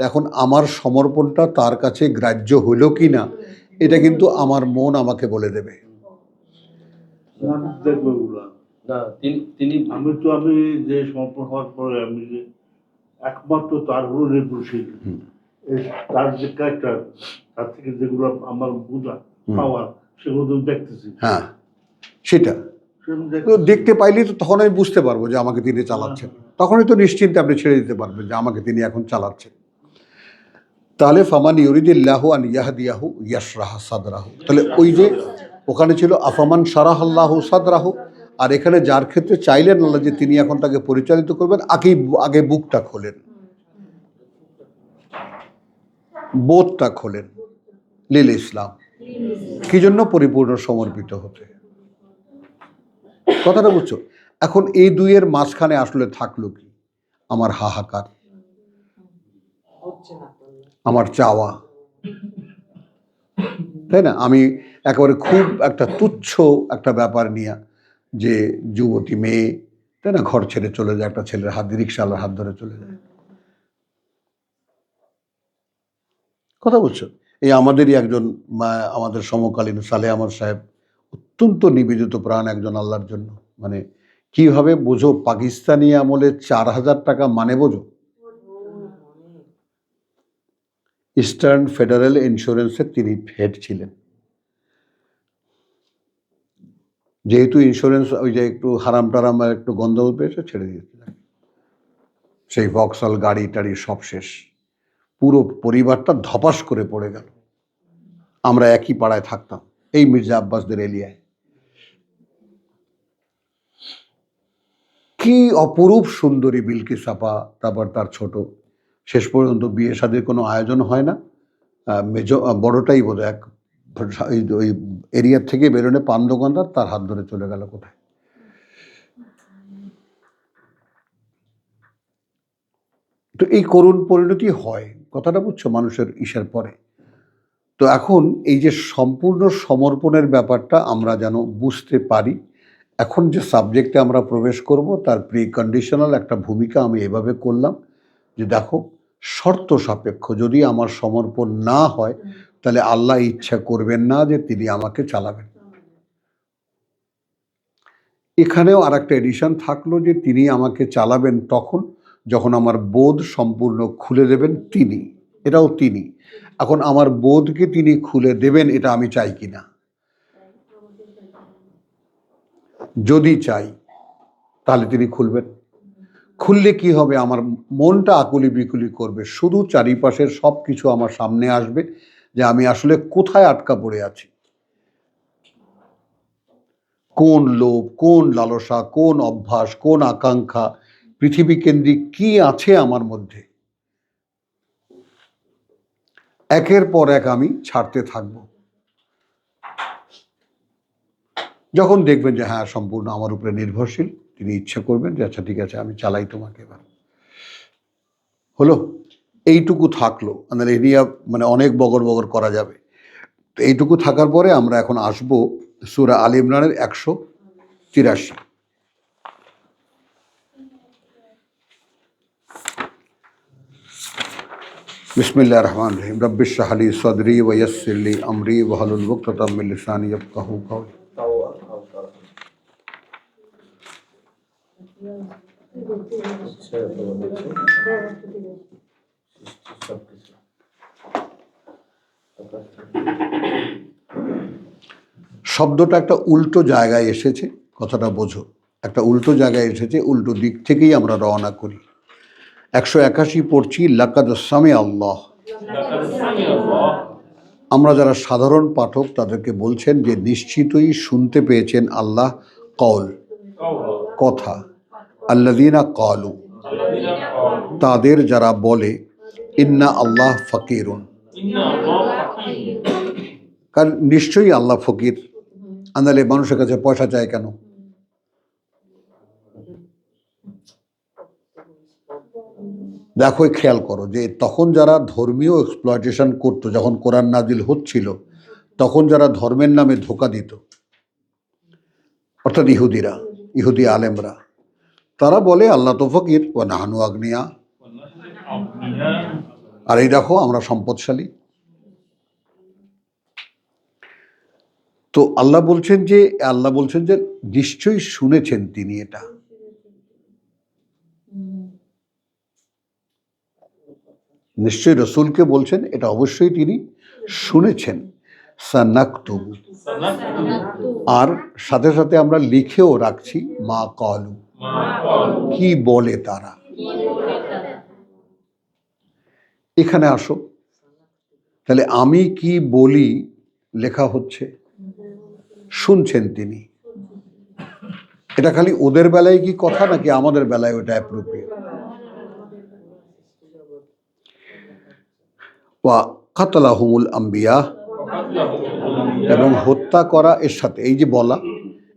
এখন আমার সমর্পণটা তার কাছে গ্রাহ্য হলো কি না, এটা কিন্তু আমার মন আমাকে বলে দেবে। দেখবো ওগুলা না তিনি আমি যে সম্পর্ক হওয়ার পরে আমি যে একমাত্র তার হলো নির্ভরশীল। তার যে ক্যারেক্টার, তার থেকে যেগুলো আমার বোঝা পাওয়ার, সেগুলো তো দেখতেছি। হ্যাঁ, সেটা তো দেখতে পাইলেই তো তখন আমি বুঝতে পারবো যে আমাকে তিনি চালাচ্ছেন। তখনই তো নিশ্চিন্তে আপনি ছেড়ে দিতে পারবেন যে আমাকে তিনি এখন চালাচ্ছেন। তাহলে ফামান ইউরিদিল্লাহু আন ইয়াহদিয়াহু ইয়াশরাহ সাদরাহু, তাহলে ওই যে ওখানে ছিল আফামান শারাহাল্লাহু সাদরাহু, আর এখানে যার ক্ষেত্রে চাইলেন আল্লাহ যে তিনি এখন তাকে পরিচালিত করবেন, আগে বুকটা খোলেন, বোধটা খোলেন লিল ইসলাম। কি জন্য? পরিপূর্ণ সমর্পিত হতে। কথাটা বুঝছো? এখন এই দুইয়ের মাঝখানে আসলে থাকলো কি? আমার হাহাকার, আমার চাওয়া, তাই না? আমি একেবারে খুব একটা তুচ্ছ একটা ব্যাপার নিয়ে, যে যুবতী মেয়ে, তাই না, ঘর ছেড়ে চলে যায়, একটা ছেলের হাত, রিক্সাওয়ালার হাত ধরে চলে যায়। কথা বুঝছো? এই আমাদেরই একজন আমাদের সমকালীন সালেহ আহমদ সাহেব, অত্যন্ত নিবেদিত প্রাণ একজন আল্লাহর জন্য। মানে কিভাবে বোঝো, পাকিস্তানি আমলে 4,000 টাকা মানে বোঝো। ইস্টার্ন ফেডারেল ইন্স্যুরেন্সের তিনি হেড ছিলেন। যেহেতু ইন্স্যুরেন্স ওই যে একটু হারাম টারাম একটু গন্ধ পেয়েছে, ছেড়ে দিয়েছিলেন। সেই ভক্সল গাড়ি টাড়ি সব শেষ, পুরো পরিবারটা ধপাস করে পড়ে গেল। আমরা একই পাড়ায় থাকতাম, এই মির্জা আব্বাসদের এলিয়ায়। কি অপরূপ সুন্দরী বিলকিস আপা, তারপর তার ছোট। শেষ পর্যন্ত বিয়ে শাদীর কোনো আয়োজন হয় না। বড়টাই বোধ এক ওই এরিয়ার থেকে বেরোনে পান দোকানদার, তার হাত ধরে চলে গেল কোথায়। তো এই করুণ পরিণতি হয়, কথাটা বুঝছো, মানুষের ইসের পরে। তো এখন এই যে সম্পূর্ণ সমর্পণের ব্যাপারটা আমরা যেন বুঝতে পারি। এখন যে সাবজেক্টে আমরা প্রবেশ করব, তার প্রি কন্ডিশনাল একটা ভূমিকা আমি এভাবে করলাম যে দেখো, শর্ত সাপেক্ষ যদি আমার সমর্পণ না হয়, তাহলে আল্লাহ ইচ্ছা করবেন না যে তিনি আমাকে চালাবেন। এখানেও আর একটা এডিশন থাকলো যে তিনি আমাকে চালাবেন তখন যখন আমার বোধ সম্পূর্ণ খুলে দেবেন তিনি। এটাও তিনি। এখন আমার বোধকে তিনি খুলে দেবেন, এটা আমি চাই কিনা। যদি চাই তাহলে তিনি খুলবেন। খুললে কি হবে? আমার মনটা আকুলি বিকুলি করবে, শুধু চারিপাশের সব কিছু আমার সামনে আসবে যে আমি আসলে কোথায় আটকা পড়ে আছি, কোন লোভ, কোন লালসা, কোন অভ্যাস, কোন আকাঙ্ক্ষা, পৃথিবী কেন্দ্রিক কি আছে আমার মধ্যে। একের পর এক আমি ছাড়তে থাকব। যখন দেখবেন যে হ্যাঁ, সম্পূর্ণ আমার উপরে নির্ভরশীল, তিনি ইচ্ছা করবেন যে আচ্ছা ঠিক আছে, আমি চালাই তোমাকে এবার। হলো, এইটুকু থাকলো। মানে অনেক বগর বগর করা যাবে। তো এইটুকু থাকার পরে আমরা এখন আসবো সূরা আল ইমরানের 183। বিসমিল্লাহির রহমানির রহিম। রব্বিশ ইশরাহ লি সাদরি ওয়া ইয়াসসির লি আমরি ওয়াহলুল উকদাতাম মিন লিসানি ইয়াফকাহু কওলি। শব্দটা একটা উল্টো জায়গায় এসেছে, কথাটা বোঝো। একটা উল্টো জায়গায় এসেছে, উল্টো দিক থেকেই আমরা রওনা করি। 181 পড়ছি, লাকাদ সামি আল্লাহ। আমরা যারা সাধারণ পাঠক তাদেরকে বলছেন যে নিশ্চিতই শুনতে পেয়েছেন আল্লাহ কওল, কথা, আল্লাযীনা ক্বালু, তাদের যারা বলে, ইন্না আল্লাহ ফাকিরুন, কারণ নিশ্চয়ই আল্লাহ ফকির। আন্দালে মানুষের কাছে পয়সা চায় কেন? দেখো, খেয়াল করো যে তখন যারা ধর্মীয় এক্সপ্লয়টেশন করতো, যখন কোরআন নাজিল হচ্ছিল, তখন যারা ধর্মের নামে ধোকা দিত, অর্থাৎ ইহুদি আলেমরা, তারা বলে আল্লাহ তো ফকির, ও নাহানু আগ্নিয়া, আর এই দেখো আমরা সম্পদশালী। তো আল্লাহ বলছেন যে নিশ্চয়ই শুনেছেন তিনি এটা। নিশ্চয়ই রসুলকে বলছেন এটা অবশ্যই তিনি শুনেছেন। সানাকতুব, আর সাথে সাথে আমরা লিখেও রাখছি মা কালু, কি বলে তারা। এখানে আসো, তাহলে আমি কি বলি লেখা হচ্ছে, শুনছেন তিনি। এটা খালি ওদের বেলায় কি কথা নাকি আমাদের বেলায় ওটা অ্যাপ্রোপ্রিয়েট? ওয়া কাতলাহুমুল আম্বিয়া, এবং হত্যা করা এর সাথে এই যে বলা,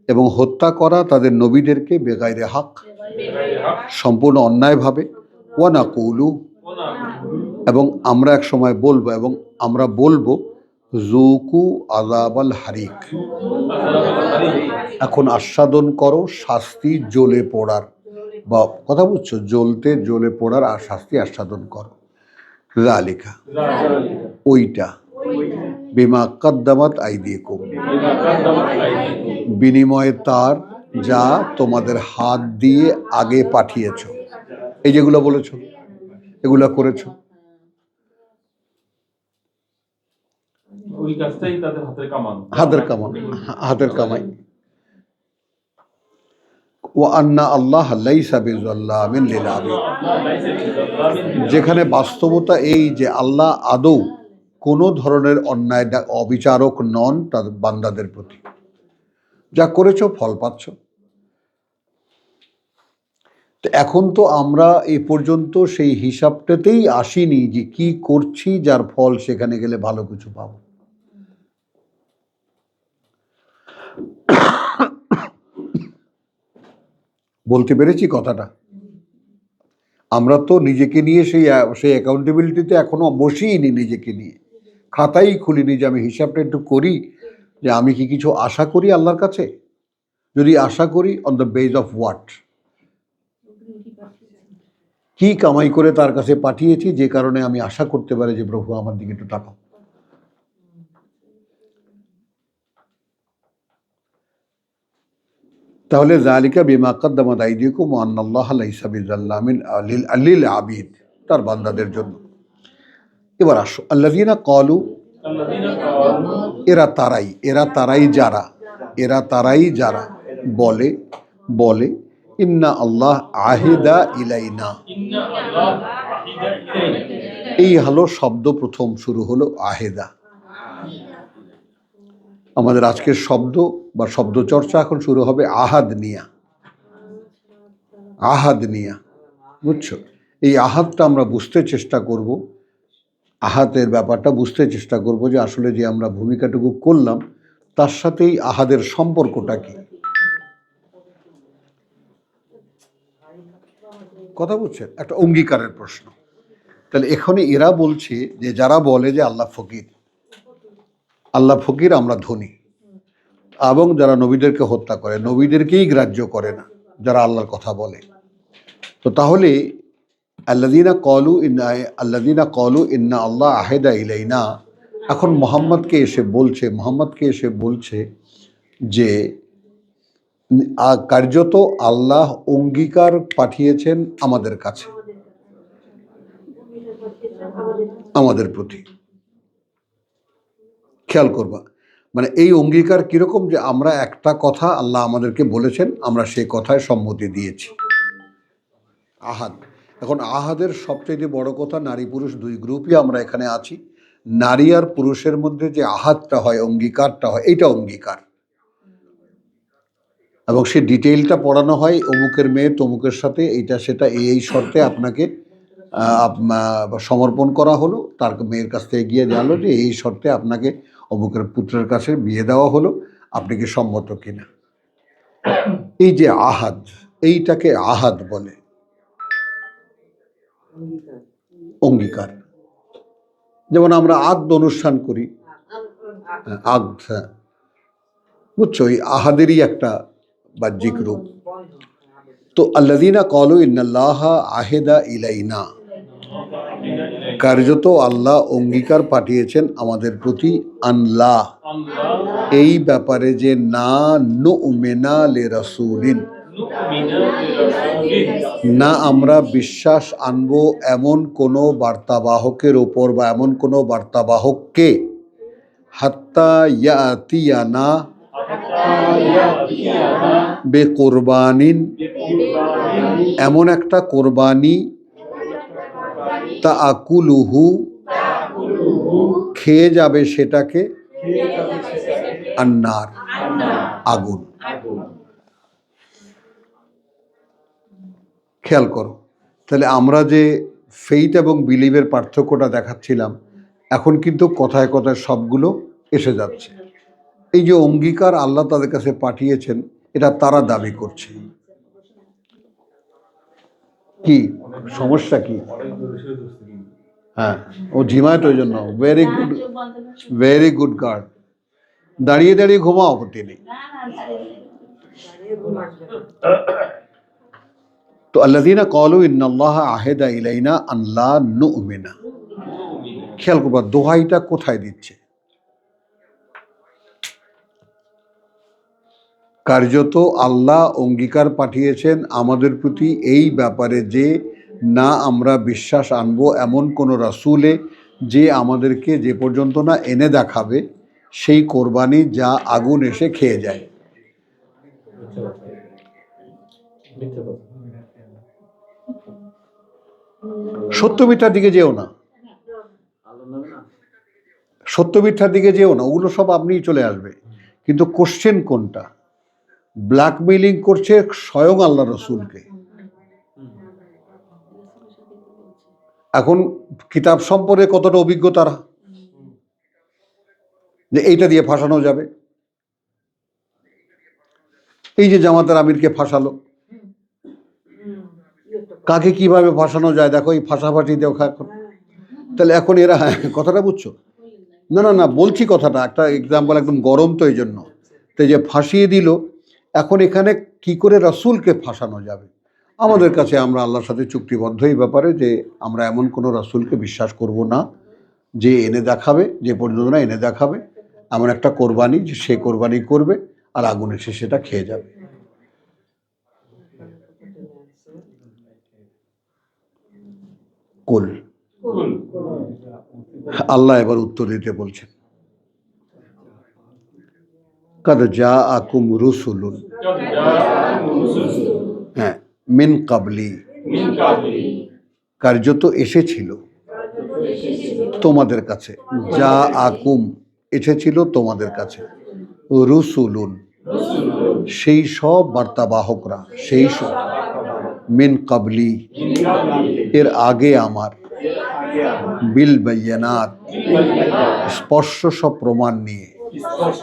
এবং হত্যা করা তাদের নবীদেরকে বেগাইরে হক, সম্পূর্ণ অন্যায়ভাবে। ওয়া নাকুলু, এবং আমরা এক সময় বলবো, এবং আমরা বলবো জুকু আযাবাল হারিক, এখন আস্বাদন করো শাস্তি জ্বলে পড়ার, বা কথা বুঝছো, জ্বলে পড়ার আর শাস্তি আস্বাদন করো। যালিকা, ওইটা, বিমা কদ্দামাত আইদিকুম, বিনিময়ে তার যা তোমাদের হাত দিয়ে আগে পাঠিয়েছো। এই যেগুলো বলেছো, এগুলো করেছো, ওই কাজটাই তাদের হাতের কামাই। ওয়া আন্না আল্লাহ লাইসা বিযাল্লামিন লিল আবিদ, যেখানে বাস্তবতা এই যে আল্লাহ আদৌ কোনো ধরনের অন্যায় অবিচারক নন তাদের বান্দাদের প্রতি। যা করেছো ফল পাচ্ছ। তো এখন তো আমরা এই পর্যন্ত সেই হিসাবটাতেই আসিনি যে কি করছি যার ফল সেখানে গেলে ভালো কিছু পাবো। বলতে পেরেছি কথাটা? আমরা তো নিজেকে নিয়ে সেই অ্যাকাউন্টেবিলিটিতে এখনো বসিনি, নিজেকে নিয়ে খাতাই খুলিনি যে আমি হিসাবটা একটু করি যে আমি কি কিছু আশা করি আল্লাহর কাছে। যদি আশা করি, on the base of what, কি কামাই করে তার কাছে পাঠিয়েছি যে কারণে আমি আশা করতে পারি যে প্রভু আমার দিকে একটু তাকাও। তাহলে যালিকা বিমা কদ্দামাত আইদিকুম ওয়া আন্নাল্লাহা লাইসা বিযাল্লামিন লিল আবিদ, তার বান্দাদের জন্য। এবার আসো, আল্লাযীনা ক্বালু, এরা তারাই যারা বলে ইন্না আল্লাহ আহেদা ইলাইনা। এই হলো শব্দ, প্রথম শুরু হলো আহেদা। আমাদের আজকের শব্দ বা শব্দ চর্চা এখন শুরু হবে আহাদ নিয়া, বুঝছো? এই আহাদটা আমরা বুঝতে চেষ্টা করব, আহাদের ব্যাপারটা বুঝতে চেষ্টা করব যে আসলে যে আমরা ভূমিকাটুকু করলাম তার সাথেই আহাদের সম্পর্কটা কি। কথা বুঝছেন? একটা অঙ্গীকারের প্রশ্ন। তাহলে এখানে এরা বলছে যে যারা বলে যে আল্লাহ ফকির, আমরা ধনী, এবং যারা নবীদেরকে হত্যা করে, নবীদেরকেই গ্রাহ্য করে না যারা আল্লাহর কথা বলে। তো তাহলে আল্লাযীনা ক্বালু ইন্না আল্লাহ আহেদা ইলাইনা, এখন মোহাম্মদকে এসে বলছে যে কার্যত আল্লাহ অঙ্গীকার পাঠিয়েছেন আমাদের কাছে, আমাদের প্রতি। খেয়াল করবা, মানে এই অঙ্গীকার কিরকম, যে আমরা একটা কথা আল্লাহ আমাদেরকে বলেছেন, আমরা সেই কথায় সম্মতি দিয়েছি। আহাদ, এখন আহাদের সবচেয়ে বড় কথা, নারী পুরুষ দুই গ্রুপই আমরা এখানে আছি। নারী আর পুরুষের মধ্যে যে আহাদটা হয়, অঙ্গীকারটা হয়, এইটা অঙ্গীকার, এবং সে ডিটেইলটা পড়ানো হয়, অমুকের মেয়ে তমুকের সাথে এইটা সেটা এই শর্তে আপনাকে সমর্পণ করা হলো, তার মেয়ের কাছ থেকে গিয়ে জানলো যে এই শর্তে আপনাকে অমুকের পুত্রের কাছে বিয়ে দেওয়া হলো, আপনি কি সম্মত কিনা। এই যে আহাদ, এইটাকে আহাদ বলে, অঙ্গীকার। যেমন আমরা আদ অনুষ্ঠান করি, বুঝছো, এই আহাদেরই একটা বাহ্যিক রূপ। তো আল্লাযীনা ক্বালু ইন্নাল্লাহা আহেদা ইলাইনা, কার্যত আল্লাহ অঙ্গীকার পাঠিয়েছেন আমাদের প্রতি আল্লাহ আল্লাহ এই ব্যাপারে যে না নুমিনা লি রাসূলিন, নুমিনা বিরাসূলিন, না আমরা বিশ্বাস আনবো এমন কোনো বার্তাবাহকের ওপর বা এমন কোনো বার্তাবাহককে, হাত্তা ইয়াতিয়ানা বেকুরবানিন, এমন একটা কোরবানি তা আকুলুহু খেয়ে যাবে সেটাকে আন্নার, আগুন। খেয়াল করো, তাহলে আমরা যে ফেইথ এবং বিলিভের পার্থক্যটা দেখাচ্ছিলাম, এখন কিন্তু কথায় কথায় সবগুলো এসে যাচ্ছে। এই যে অঙ্গীকার আল্লাহ তাদের কাছে পাঠিয়েছেন, এটা তারা দাবি করছে। কি সমস্যা কি? হ্যাঁ, ও ঝিমায় তো, ওই জন্য ভেরি গুড গার্ড। দাঁড়িয়ে দাঁড়িয়ে ঘুমাও, আপত্তি নেই। তো আল্লাযীনা ক্বালু ইন্নাল্লাহা আহাদা ইলাইনা আন লা নুমিনা, খেয়াল করবা দোহাইটা কোথায় দিচ্ছে। কার্যত আল্লাহ অঙ্গীকার পাঠিয়েছেন আমাদের প্রতি এই ব্যাপারে যে না আমরা বিশ্বাস আনবো এমন কোনো রাসূলে যে আমাদেরকে যে পর্যন্ত না এনে দেখাবে সেই কোরবানি যা আগুন এসে খেয়ে যায়। সত্য মিথ্যার দিকে যেও না, সত্য মিথ্যার দিকে যেও না, ওগুলো সব আপনিই চলে আসবে। কিন্তু কোশ্চেন কোনটা? ব্ল্যাকমেইলিং করছে স্বয়ং আল্লাহ রসুলকে। এখন কিতাব সম্পর্কে কতটা অভিজ্ঞতারা যে এইটা দিয়ে ফাঁসানো যাবে। এই যে জামাতের আমিরকে ফাঁসালো, কাকে কিভাবে ফাঁসানো যায় দেখো, এই ফাঁসাফাঁসি দেও। তাহলে এখন এরা, কথাটা বুঝছো? না না না, বলছি কথাটা, একটা এক্সাম্পল, একদম গরম তো এই জন্য। তো যে ফাঁসিয়ে দিল, এখন এখানে কি করে রাসূলকে ফাঁসানো যাবে? আমাদের কাছে আমরা আল্লাহর সাথে চুক্তিবদ্ধ এই ব্যাপারে যে আমরা এমন কোনো রাসূলকে বিশ্বাস করব না যে এনে দেখাবে, যে পর্যন্ত না এনে দেখাবে এমন একটা কোরবানি যে সে কোরবানি করবে আর আগুন এসে সেটা খেয়ে যাবে। কুল, আল্লাহ এবার উত্তর দিতে বলছেন, কাদ জাআকুম রুসুলুন, হ্যাঁ, মিন কাবলি, কার্যত এসেছিল তোমাদের কাছে, জাআকুম এসেছিল তোমাদের কাছে, রুসুলুন সেই সব বার্তাবাহকরা, সেই সব, মিন কাবলি এর আগে আমার, বিল বাইয়ানাত স্পষ্ট সব প্রমাণ নিয়ে।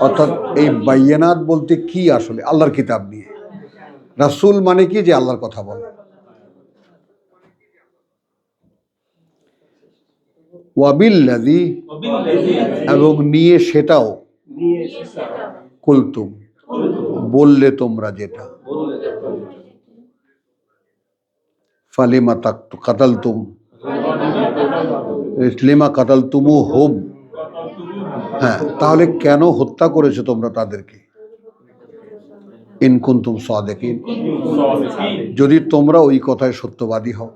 অর্থাৎ এই বাইয়ানাত বলতে কি আসলে? আল্লাহর কিতাব নিয়ে। রাসূল মানে কি? যে আল্লাহর কথা বলে। ওয়াবিল্লাযী এবং নিয়ে সেটাও, কুলতুম বললে তোমরা যেটা, ফালিমা কাতালতুম, লিমা কাতালতুমুহুম, হ্যাঁ, তাহলে কেন হত্যা করেছো তোমরা তাদেরকে? ইন কুনতুম সাদিকিন, যদি তোমরা ওই কথায় সত্যবাদী হও।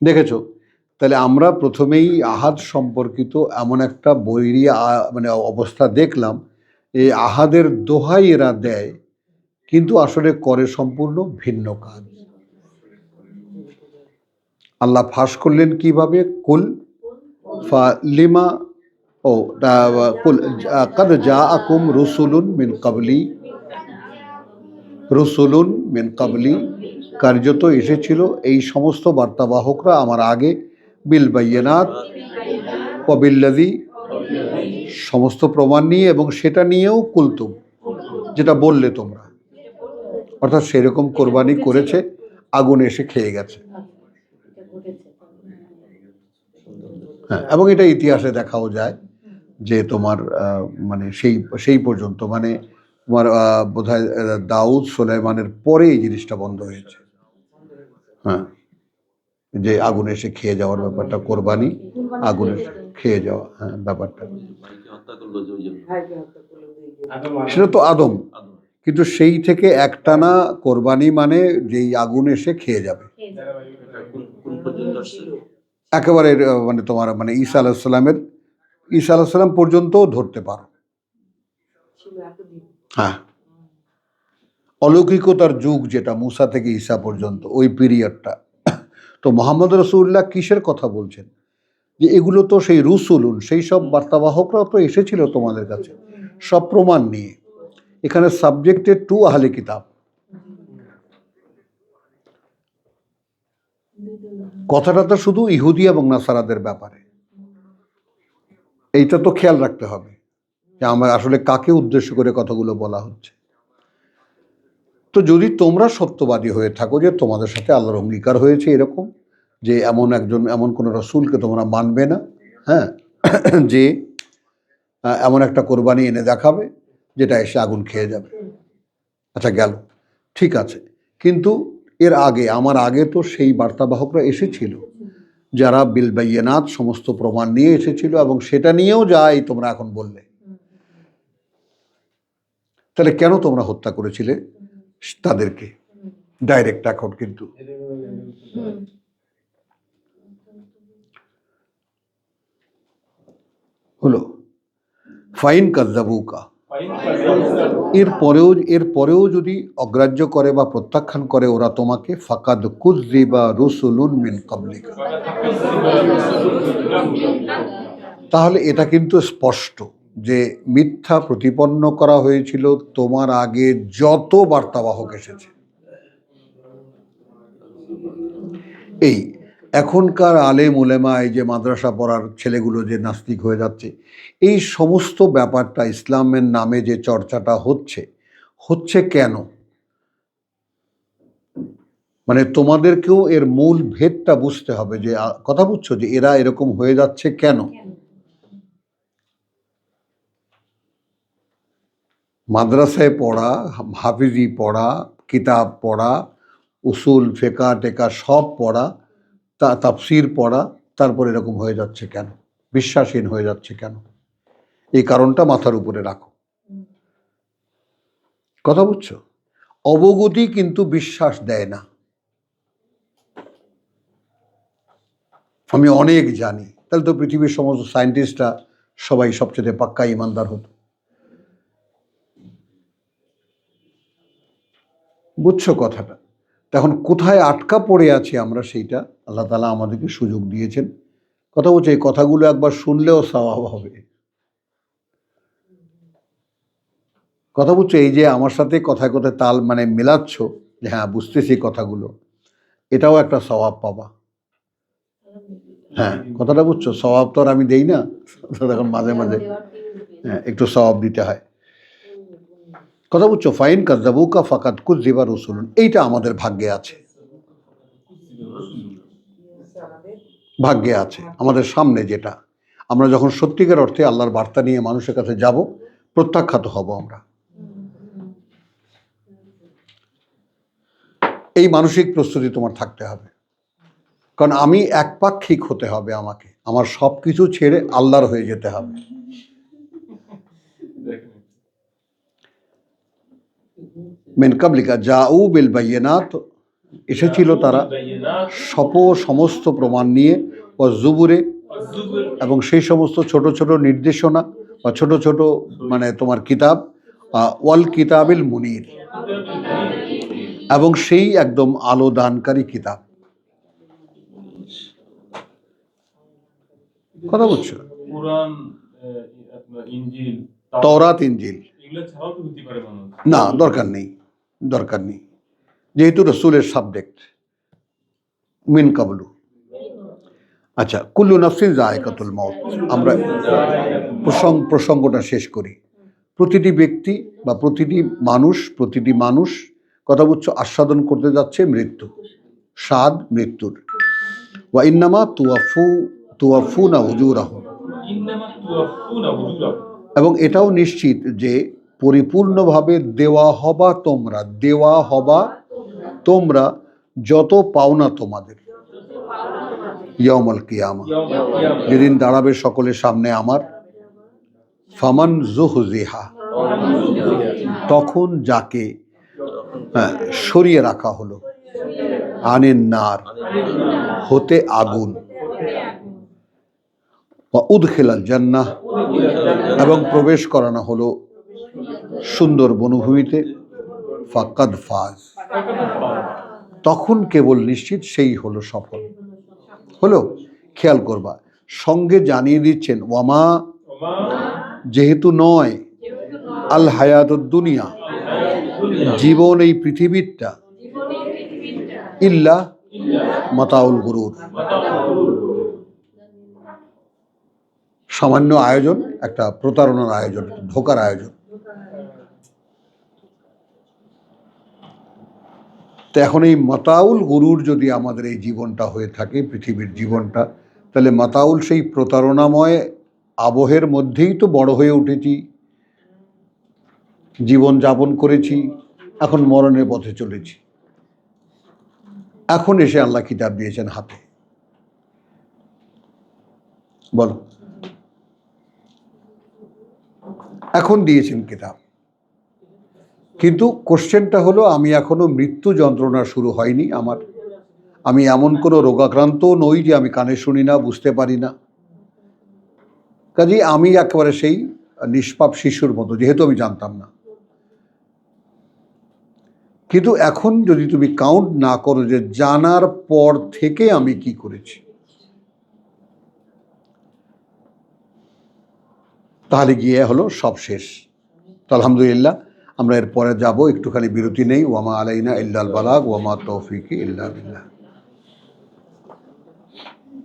দেখেছো? তাহলে আমরা প্রথমেই আহাদ সম্পর্কিত এমন একটা বৈরী মানে অবস্থা দেখলাম। এই আহাদের দোহাই এরা দেয়, কিন্তু আসলে করে সম্পূর্ণ ভিন্ন কাজ। আল্লাহ ফাঁস করলেন কিভাবে? কুল ফালিমা, ও কুল কাদ জাআকুম রুসুলুন মিন কাবলি, রুসুলুন মিন কাবলি কার্যত এসেছিল এই সমস্ত বার্তাবাহকরা আমার আগে, বিল বাইয়ানাত ওয়া বিল্লাযী সমস্ত প্রমাণ নিয়ে, এবং সেটা নিয়েও কুলতুম যেটা বললে তোমরা, অর্থাৎ সেরকম কোরবানি করেছে, আগুন এসে খেয়ে গেছে। হ্যাঁ, এবং এটা ইতিহাসে দেখাও যায় যে তোমার মানে সেই পর্যন্ত, মানে তোমার বোধহয় দাউদ সুলাইমানের পরে এই জিনিসটা বন্ধ হয়েছে। হ্যাঁ, যে আগুন এসে খেয়ে যাওয়ার ব্যাপারটা, কোরবানি আগুনে খেয়ে যাওয়া, হ্যাঁ ব্যাপারটা, সেটা তো আদম। কিন্তু সেই থেকে একটানা কোরবানি মানে যেই আগুন এসে খেয়ে যাবে, একেবারে মানে তোমার মানে ঈসা আলাইসাল্লাম পর্যন্ত ধরতে পারো। হ্যাঁ, অলৌকিকতার যুগ যেটা মুসা থেকে ঈসা পর্যন্ত, ওই পিরিয়ডটা। তো মোহাম্মদ রসুল্লাহ কিসের কথা বলছেন? যে এগুলো তো সেই রুসুলুন, সেই সব বার্তাবাহকরা তো এসেছিল তোমাদের কাছে সব প্রমাণ নিয়ে। এখানে সাবজেক্টেড টু আহলে কিতাব, কথাটা তো শুধু ইহুদি এবং নাসারাদের ব্যাপারে। এইটা তো খেয়াল রাখতে হবে যে আমার আসলে কাকে উদ্দেশ্য করে কথাগুলো বলা হচ্ছে। তো যদি তোমরা সত্যবাদী হয়ে থাকো যে তোমাদের সাথে আল্লাহর অঙ্গীকার হয়েছে এরকম, যে এমন কোনো রসুলকে তোমরা মানবে না, হ্যাঁ, যে এমন একটা কোরবানি এনে দেখাবে যেটা এসে আগুন খেয়ে যাবে। আচ্ছা গেল, ঠিক আছে, কিন্তু এর আগে আমার আগে তো সেই বার্তাবাহকরা এসেছিল যারা বিল বাইয়িনাত সমস্ত প্রমাণ নিয়ে এসেছিল, এবং সেটা নিয়েও যাই তোমরা এখন বললে, তাহলে কেন তোমরা হত্যা করেছিলে তাদেরকে ডাইরেক্ট? এখন কিন্তু হলো ফাইন কাযযাবুকা, এরপরেও যদি অগ্রাহ্য করে বা প্রত্যাখ্যান করে ওরা তোমাকে, ফাকাদ কুযযিবা রুসুলুন মিন ক্বাবলিকা, তাহলে এটা কিন্তু স্পষ্ট যে মিথ্যা প্রতিপন্ন করা হয়েছিল তোমার আগে যত বার্তাবাহক এসেছে। এই এখনকার আলেম উলেমা, এই যে মাদ্রাসা পড়ার ছেলেগুলো যে নাস্তিক হয়ে যাচ্ছে, এই সমস্ত ব্যাপারটা ইসলামের নামে যে চর্চাটা হচ্ছে কেন? মানে তোমাদেরকেও এর মূল ভেদটা বুঝতে হবে, যে কথা বুঝছো, যে এরা এরকম হয়ে যাচ্ছে কেন। মাদ্রাসায় পড়া, হাফিজি পড়া, কিতাব পড়া, উসুল ফেকা টেকা সব পড়া, তাফসির পড়া, তারপর এরকম হয়ে যাচ্ছে কেন? বিশ্বাসহীন হয়ে যাচ্ছে কেন? এই কারণটা মাথার উপরে রাখো। কথা বুঝছো? অবগতি কিন্তু বিশ্বাস দেয় না। আমি অনেক জানি, তাহলে তো পৃথিবীর সমস্ত সায়েন্টিস্টরা সবাই সবচেয়ে পাক্কা ইমানদার হতো। বুঝছো কথাটা? তখন কোথায় আটকা পড়ে আছি আমরা, সেইটা আল্লাহ তাআলা আমাদেরকে সুযোগ দিয়েছেন। কথা বলছে, এই কথাগুলো একবার শুনলেও সওয়াব হবে। কথা বুঝছো? এই যে আমার সাথে কথায় কথায় তাল মানে মেলাচ্ছ, যে হ্যাঁ বুঝতেছি কথাগুলো, এটাও একটা সওয়াব পাবা। হ্যাঁ, কথাটা বুঝছো? সওয়াব তো আর আমি দেই না, তখন মাঝে মাঝে হ্যাঁ একটু সওয়াব দিতে হয়। কথা বুঝছো? ফাইন কাযযাবুকা ফাকাদ কুযযিবা রুসুলুন, এইটা আমাদের ভাগ্যে আছে, ভাগ্যে আছে আমাদের সামনে। যেটা আমরা যখন সত্যিকার অর্থে আল্লাহর বার্তা নিয়ে মানুষের কাছে যাব, প্রত্যাখ্যাত হব আমরা। এই মানসিক প্রস্তুতি তোমার থাকতে হবে, কারণ আমি একপাক্ষিক হতে হবে, আমাকে আমার সব কিছু ছেড়ে আল্লাহর হয়ে যেতে হবে। মিন ক্বাবলিকা জাউ বিল বাইয়িনাত, এসেছিল তারা সমস্ত প্রমাণ নিয়ে, ও জুবুরে, এবং সেই সমস্ত ছোট ছোট নির্দেশনা বা ছোট ছোট মানে তোমার কিতাব, ওয়াল কিতাবিল মুনির, এবং সেই একদম আলো দানকারী কিতাব। কথা বুঝছো? কুরআন, আপনার ইনজিল, তাওরাত, ইনজিল এগুলো ছাড়াও তো হতে পারে মানুষ। না, দরকার নেই, যেহেতু রসুলের সাবজেক্ট মিন কাবলু। আচ্ছা, কুল্লু নাফসিন যায়কাতুল মউত, আমরা প্রসঙ্গটা শেষ করি। প্রতিটি ব্যক্তি বা প্রতিটি মানুষ কথা বুঝছো, আস্বাদন করতে যাচ্ছে মৃত্যু, স্বাদ মৃত্যুর। ওয়া ইন্নামা তুওয়াফুনা উজুরাহুম, এবং এটাও নিশ্চিত যে পরিপূর্ণভাবে দেওয়া হবা তোমরা যত পাওনা তোমাদের। ইয়াউমাল কিয়ামা, যেদিন দাঁড়াবে সকলের সামনে আমার। ফামান যুহজিহা, তখন যাকে সরিয়ে রাখা হলো, আনিন নার, হতে আগুন, ওয়া উদখিলাল জান্নাহ, এবং প্রবেশ করানো হলো সুন্দর বনভূমিতে, ফাকাদ ফাজ, তখন কেবল নিশ্চিত সেই হলো সফল। হলো, খেয়াল করবা, সঙ্গে জানিয়ে দিচ্ছেন ওয়ামা, যেহেতু নয়, আল হায়াতুদ দুনিয়া, জীবন এই পৃথিবীটা, ইল্লা মাতাউল গুরুর, সামান্য আয়োজন, একটা প্রতারণার আয়োজন, ধোকার আয়োজন। তো এখন এই মাতাউল গুরুর যদি আমাদের এই জীবনটা হয়ে থাকে, পৃথিবীর জীবনটা, তাহলে মাতাউল সেই প্রতারণাময় আবহের মধ্যেই তো বড় হয়ে উঠেছি, জীবন যাপন করেছি, এখন মরণের পথে চলেছি। এখন এসে আল্লাহ কিতাব দিয়েছেন হাতে, বলো, এখন দিয়েছেন কিতাব। কিন্তু কোশ্চেনটা হলো, আমি এখনো মৃত্যু যন্ত্রণা শুরু হয়নি আমার, আমি এমন কোনো রোগাক্রান্ত নই যে আমি কানে শুনি না, বুঝতে পারি না। কাজেই আমি একেবারে সেই নিষ্পাপ শিশুর মতো, যেহেতু আমি জানতাম না। কিন্তু এখন যদি তুমি কাউন্ট না করো যে জানার পর থেকে আমি কি করেছি, তাহলে গিয়ে হলো সব শেষ। তো আলহামদুলিল্লাহ, আমরা এরপরে যাব, একটুখানি বিরতি নেই। ওয়ামা আলাইনা ইল্লাল বালাগ ওয়ামা তৌফিকি ইল্লা বিল্লাহ।